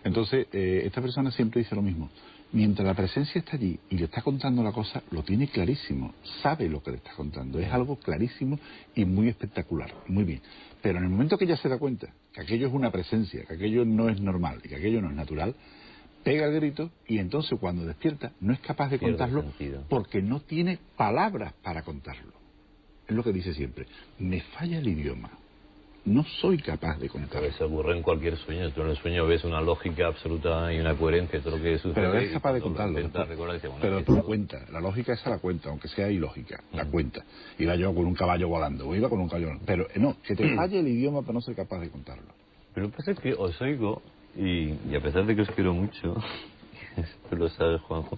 Entonces, esta persona siempre dice lo mismo. Mientras la presencia está allí y le está contando la cosa, lo tiene clarísimo. Sabe lo que le está contando. Es algo clarísimo y muy espectacular. Muy bien. Pero en el momento que ella se da cuenta que aquello es una presencia, que aquello no es normal y que aquello no es natural, pega el grito y entonces cuando despierta no es capaz de contarlo porque no tiene palabras para contarlo. Es lo que dice siempre. Me falla el idioma. No soy capaz de contarlo. Eso ocurre en cualquier sueño. Tú en el sueño ves una lógica absoluta y una coherencia de todo lo que sucede. Pero eres capaz de contarlo. Pero tú la cuentas. La lógica esa la cuenta, aunque sea ilógica. La cuenta. Iba yo con un caballo volando. O iba con un caballo volando. Pero no, que te falle el idioma para no ser capaz de contarlo. Pero lo que pasa es que os oigo y a pesar de que os quiero mucho, tú lo sabes, Juanjo,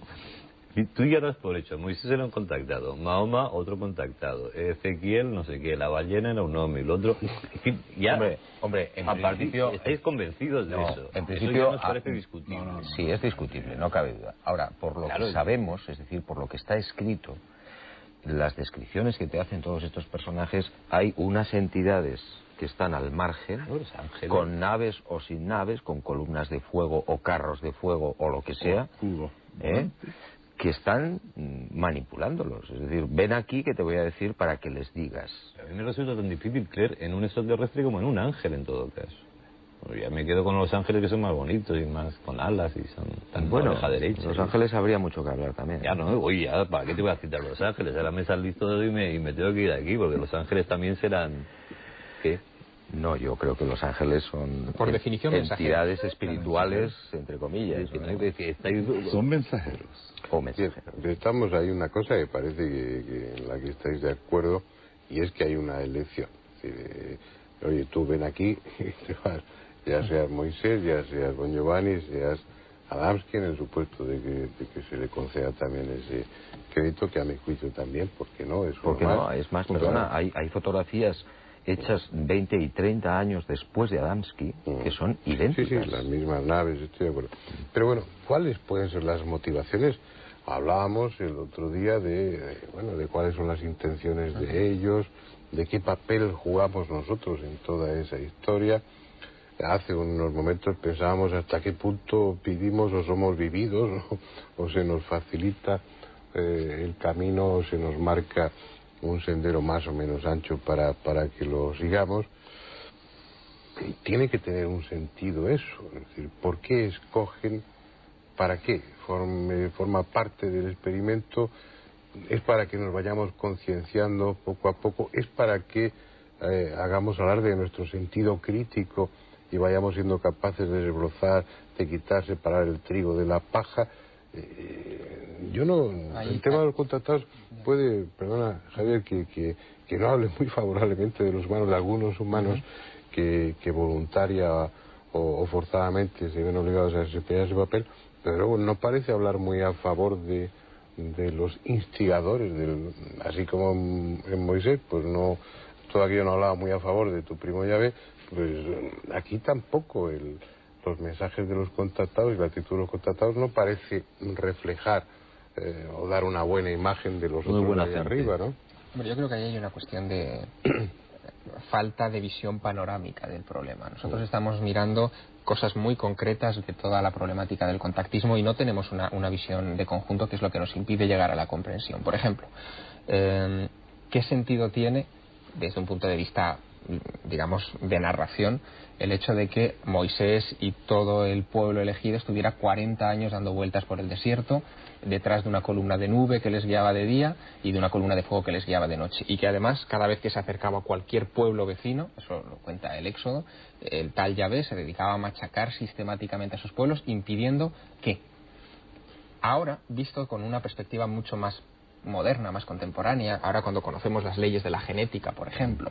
tú ya das por hecho. Moisés era un contactado, Mahoma otro contactado, Ezequiel no sé qué, la ballena era un hombre, el otro... En fin, ya, hombre, en principio... ¿Estáis convencidos de eso? En principio... Eso ya nos parece discutible. Sí, es discutible, no cabe duda. Ahora, por lo que sabemos, es decir, por lo que está escrito, las descripciones que te hacen todos estos personajes, hay unas entidades que están al margen, con naves o sin naves, con columnas de fuego o carros de fuego o lo que sea, que están manipulándolos. Es decir, ven aquí que te voy a decir para que les digas. A mí me resulta tan difícil creer en un extraterrestre como en un ángel, en todo caso. Ya me quedo con los ángeles, que son más bonitos y más con alas y son tan bueno, oreja derecha. Los ángeles habría mucho que hablar también. Ya no, oye, ya, ¿para qué te voy a citar los ángeles? Ahora me salís todo y me tengo que ir de aquí, porque los ángeles también serán... ¿Qué? No, yo creo que los ángeles son por definición entidades espirituales, entre comillas. Son mensajeros. O mensajeros. Estamos ahí una cosa que parece que en la que estáis de acuerdo, y es que hay una elección. Es decir, oye, tú ven aquí y te vas, ya seas Moisés, ya seas Bon Giovanni, seas Adamski, en el supuesto de que se le conceda también ese crédito, que a mi juicio también, porque no, es porque normal. No, es más, perdona, hay fotografías hechas 20 y 30 años después de Adamski, que son idénticas. Sí, las mismas naves, estoy de acuerdo. Pero bueno, ¿cuáles pueden ser las motivaciones? Hablábamos el otro día de cuáles son las intenciones de ellos, de qué papel jugamos nosotros en toda esa historia. Hace unos momentos pensábamos hasta qué punto vivimos o somos vividos, o se nos facilita el camino, o se nos marca un sendero más o menos ancho para que lo sigamos. Tiene que tener un sentido eso, es decir, ¿por qué escogen? ¿Para qué? Forma parte del experimento, es para que nos vayamos concienciando poco a poco, es para que hagamos alarde de nuestro sentido crítico y vayamos siendo capaces de desbrozar, de quitar, separar el trigo de la paja. El tema de los contratados puede, perdona Javier, que no hable muy favorablemente de los humanos, de algunos humanos que voluntaria o forzadamente se ven obligados a desempeñar ese papel, pero luego no parece hablar muy a favor de los instigadores, así como en Moisés, pues no, todo aquello no hablaba muy a favor de tu primo Yahvé, pues aquí tampoco los mensajes de los contactados y la actitud de los contactados no parece reflejar o dar una buena imagen de los otros de ahí arriba, ¿no? Hombre, yo creo que ahí hay una cuestión de falta de visión panorámica del problema. Nosotros estamos mirando cosas muy concretas de toda la problemática del contactismo y no tenemos una visión de conjunto, que es lo que nos impide llegar a la comprensión. Por ejemplo, ¿qué sentido tiene, desde un punto de vista, digamos, de narración, el hecho de que Moisés y todo el pueblo elegido estuviera 40 años dando vueltas por el desierto, detrás de una columna de nube que les guiaba de día y de una columna de fuego que les guiaba de noche? Y que además, cada vez que se acercaba a cualquier pueblo vecino, eso lo cuenta el Éxodo, el tal Yahvé se dedicaba a machacar sistemáticamente a sus pueblos, impidiendo que, ahora, visto con una perspectiva mucho más moderna, más contemporánea, ahora cuando conocemos las leyes de la genética, por ejemplo,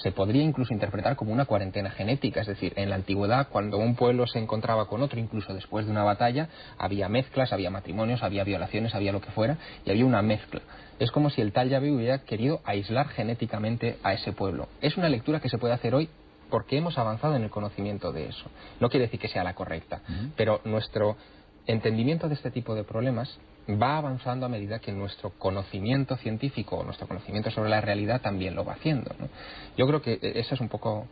se podría incluso interpretar como una cuarentena genética. Es decir, en la antigüedad, cuando un pueblo se encontraba con otro, incluso después de una batalla, había mezclas, había matrimonios, había violaciones, había lo que fuera, y había una mezcla. Es como si el tal Yahvé hubiera querido aislar genéticamente a ese pueblo. Es una lectura que se puede hacer hoy porque hemos avanzado en el conocimiento de eso. No quiere decir que sea la correcta, pero nuestro entendimiento de este tipo de problemas va avanzando a medida que nuestro conocimiento científico, nuestro conocimiento sobre la realidad también lo va haciendo, ¿no? Yo creo que ese es un poco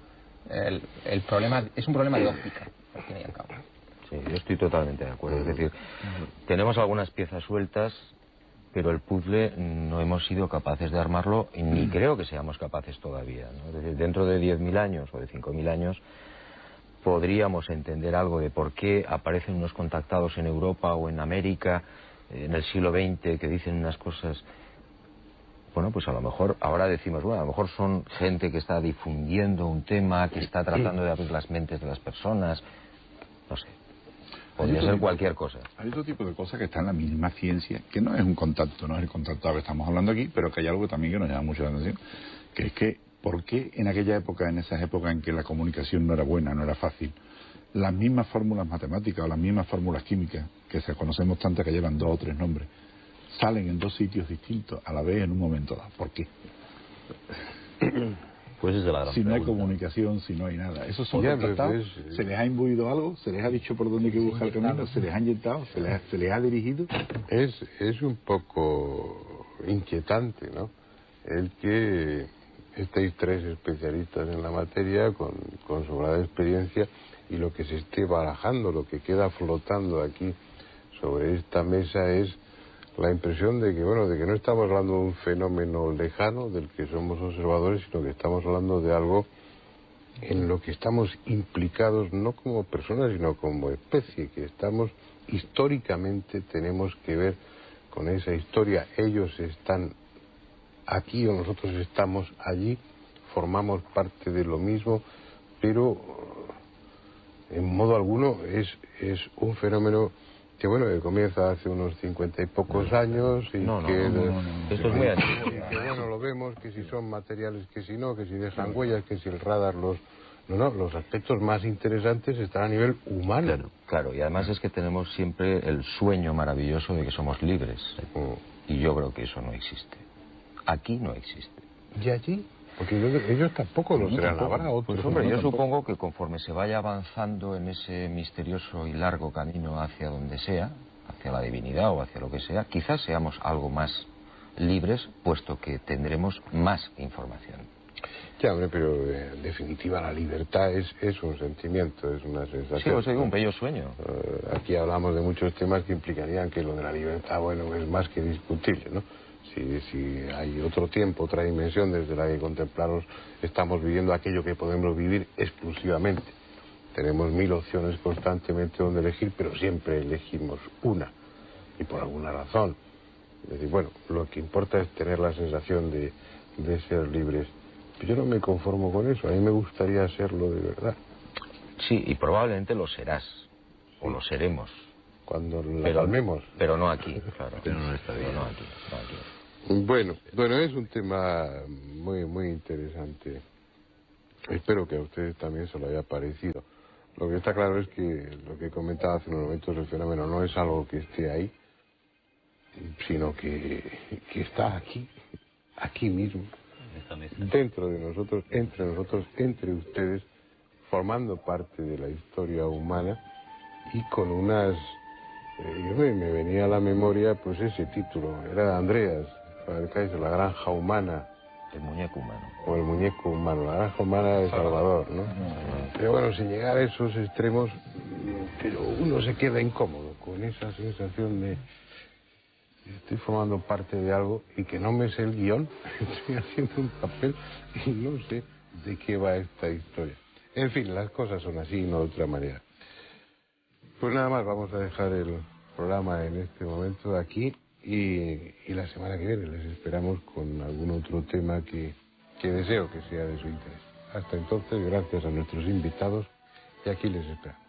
el problema, es un problema de óptica, al fin y al cabo. Sí, yo estoy totalmente de acuerdo. Es decir, tenemos algunas piezas sueltas, pero el puzzle no hemos sido capaces de armarlo y ni creo que seamos capaces todavía, ¿no? Es decir, dentro de 10.000 años o de 5.000 años podríamos entender algo de por qué aparecen unos contactados en Europa o en América en el siglo XX que dicen unas cosas. Bueno, pues a lo mejor ahora decimos, bueno, a lo mejor son gente que está difundiendo un tema, que está tratando de abrir las mentes de las personas, no sé, podría ser cualquier cosa. Hay otro tipo de cosas que está en la misma ciencia, que no es un contacto, no es el contactado que estamos hablando aquí, pero que hay algo también que nos llama mucho la atención, que es que, ¿por qué en aquella época, en esas épocas en que la comunicación no era buena, no era fácil, las mismas fórmulas matemáticas o las mismas fórmulas químicas, que se conocemos tantas que llevan 2 o 3 nombres, salen en 2 sitios distintos a la vez en un momento dado? ¿Por qué? Pues es de la gran si no hay pregunta. Comunicación, si no hay nada. ¿Esos son contactados? ¿Se les ha imbuido algo? ¿Se les ha dicho por dónde hay que buscar el camino? ¿Se les ha inyectado? ¿Se les ha dirigido? Es un poco inquietante, ¿no? El que estéis tres especialistas en la materia con sobrada experiencia y lo que se esté barajando, lo que queda flotando aquí sobre esta mesa es la impresión de que, bueno, de que no estamos hablando de un fenómeno lejano del que somos observadores, sino que estamos hablando de algo en lo que estamos implicados no como personas, sino como especie, que estamos históricamente, tenemos que ver con esa historia. Ellos están aquí o nosotros estamos allí, formamos parte de lo mismo, pero en modo alguno es un fenómeno que, bueno, que comienza hace unos 50 y pocos años y esto es muy antiguo. Que, bueno, lo vemos, que si son materiales, que si no, que si dejan huellas, que si el radar los... No, los aspectos más interesantes están a nivel humano. Claro, y además es que tenemos siempre el sueño maravilloso de que somos libres. Y yo creo que eso no existe. Aquí no existe. ¿Y allí? Porque ellos tampoco lo serán. Habrá otros. Pues hombre, yo supongo que conforme se vaya avanzando en ese misterioso y largo camino hacia donde sea, hacia la divinidad o hacia lo que sea, quizás seamos algo más libres, puesto que tendremos más información. Ya, hombre, pero en definitiva la libertad es un sentimiento, es una sensación. Sí, os digo, un bello sueño. Aquí hablamos de muchos temas que implicarían que lo de la libertad, bueno, es más que discutible, ¿no? Si hay otro tiempo, otra dimensión desde la que contemplaros, estamos viviendo aquello que podemos vivir exclusivamente. Tenemos 1000 opciones constantemente donde elegir, pero siempre elegimos una, y por alguna razón. Es decir, bueno, lo que importa es tener la sensación de ser libres. Pero yo no me conformo con eso, a mí me gustaría serlo de verdad. Sí, y probablemente lo serás, o lo seremos. Cuando la calmemos. Pero no aquí, claro. Pero no está bien. No aquí. Bueno, es un tema muy interesante. Espero que a ustedes también se lo haya parecido. Lo que está claro es que lo que comentaba hace unos momentos, el fenómeno no es algo que esté ahí, sino que está aquí mismo, dentro de nosotros, entre ustedes, formando parte de la historia humana y con unas... me venía a la memoria pues ese título, era de Andreas, La granja humana. El muñeco humano. O el muñeco humano, la granja humana de Salvador, ¿no? Pero bueno, sin llegar a esos extremos, pero uno se queda incómodo con esa sensación de estoy formando parte de algo y que no me sé el guión, estoy haciendo un papel y no sé de qué va esta historia. En fin, las cosas son así y no de otra manera. Pues nada más, vamos a dejar el programa en este momento aquí y la semana que viene les esperamos con algún otro tema que deseo que sea de su interés. Hasta entonces, gracias a nuestros invitados y aquí les esperamos.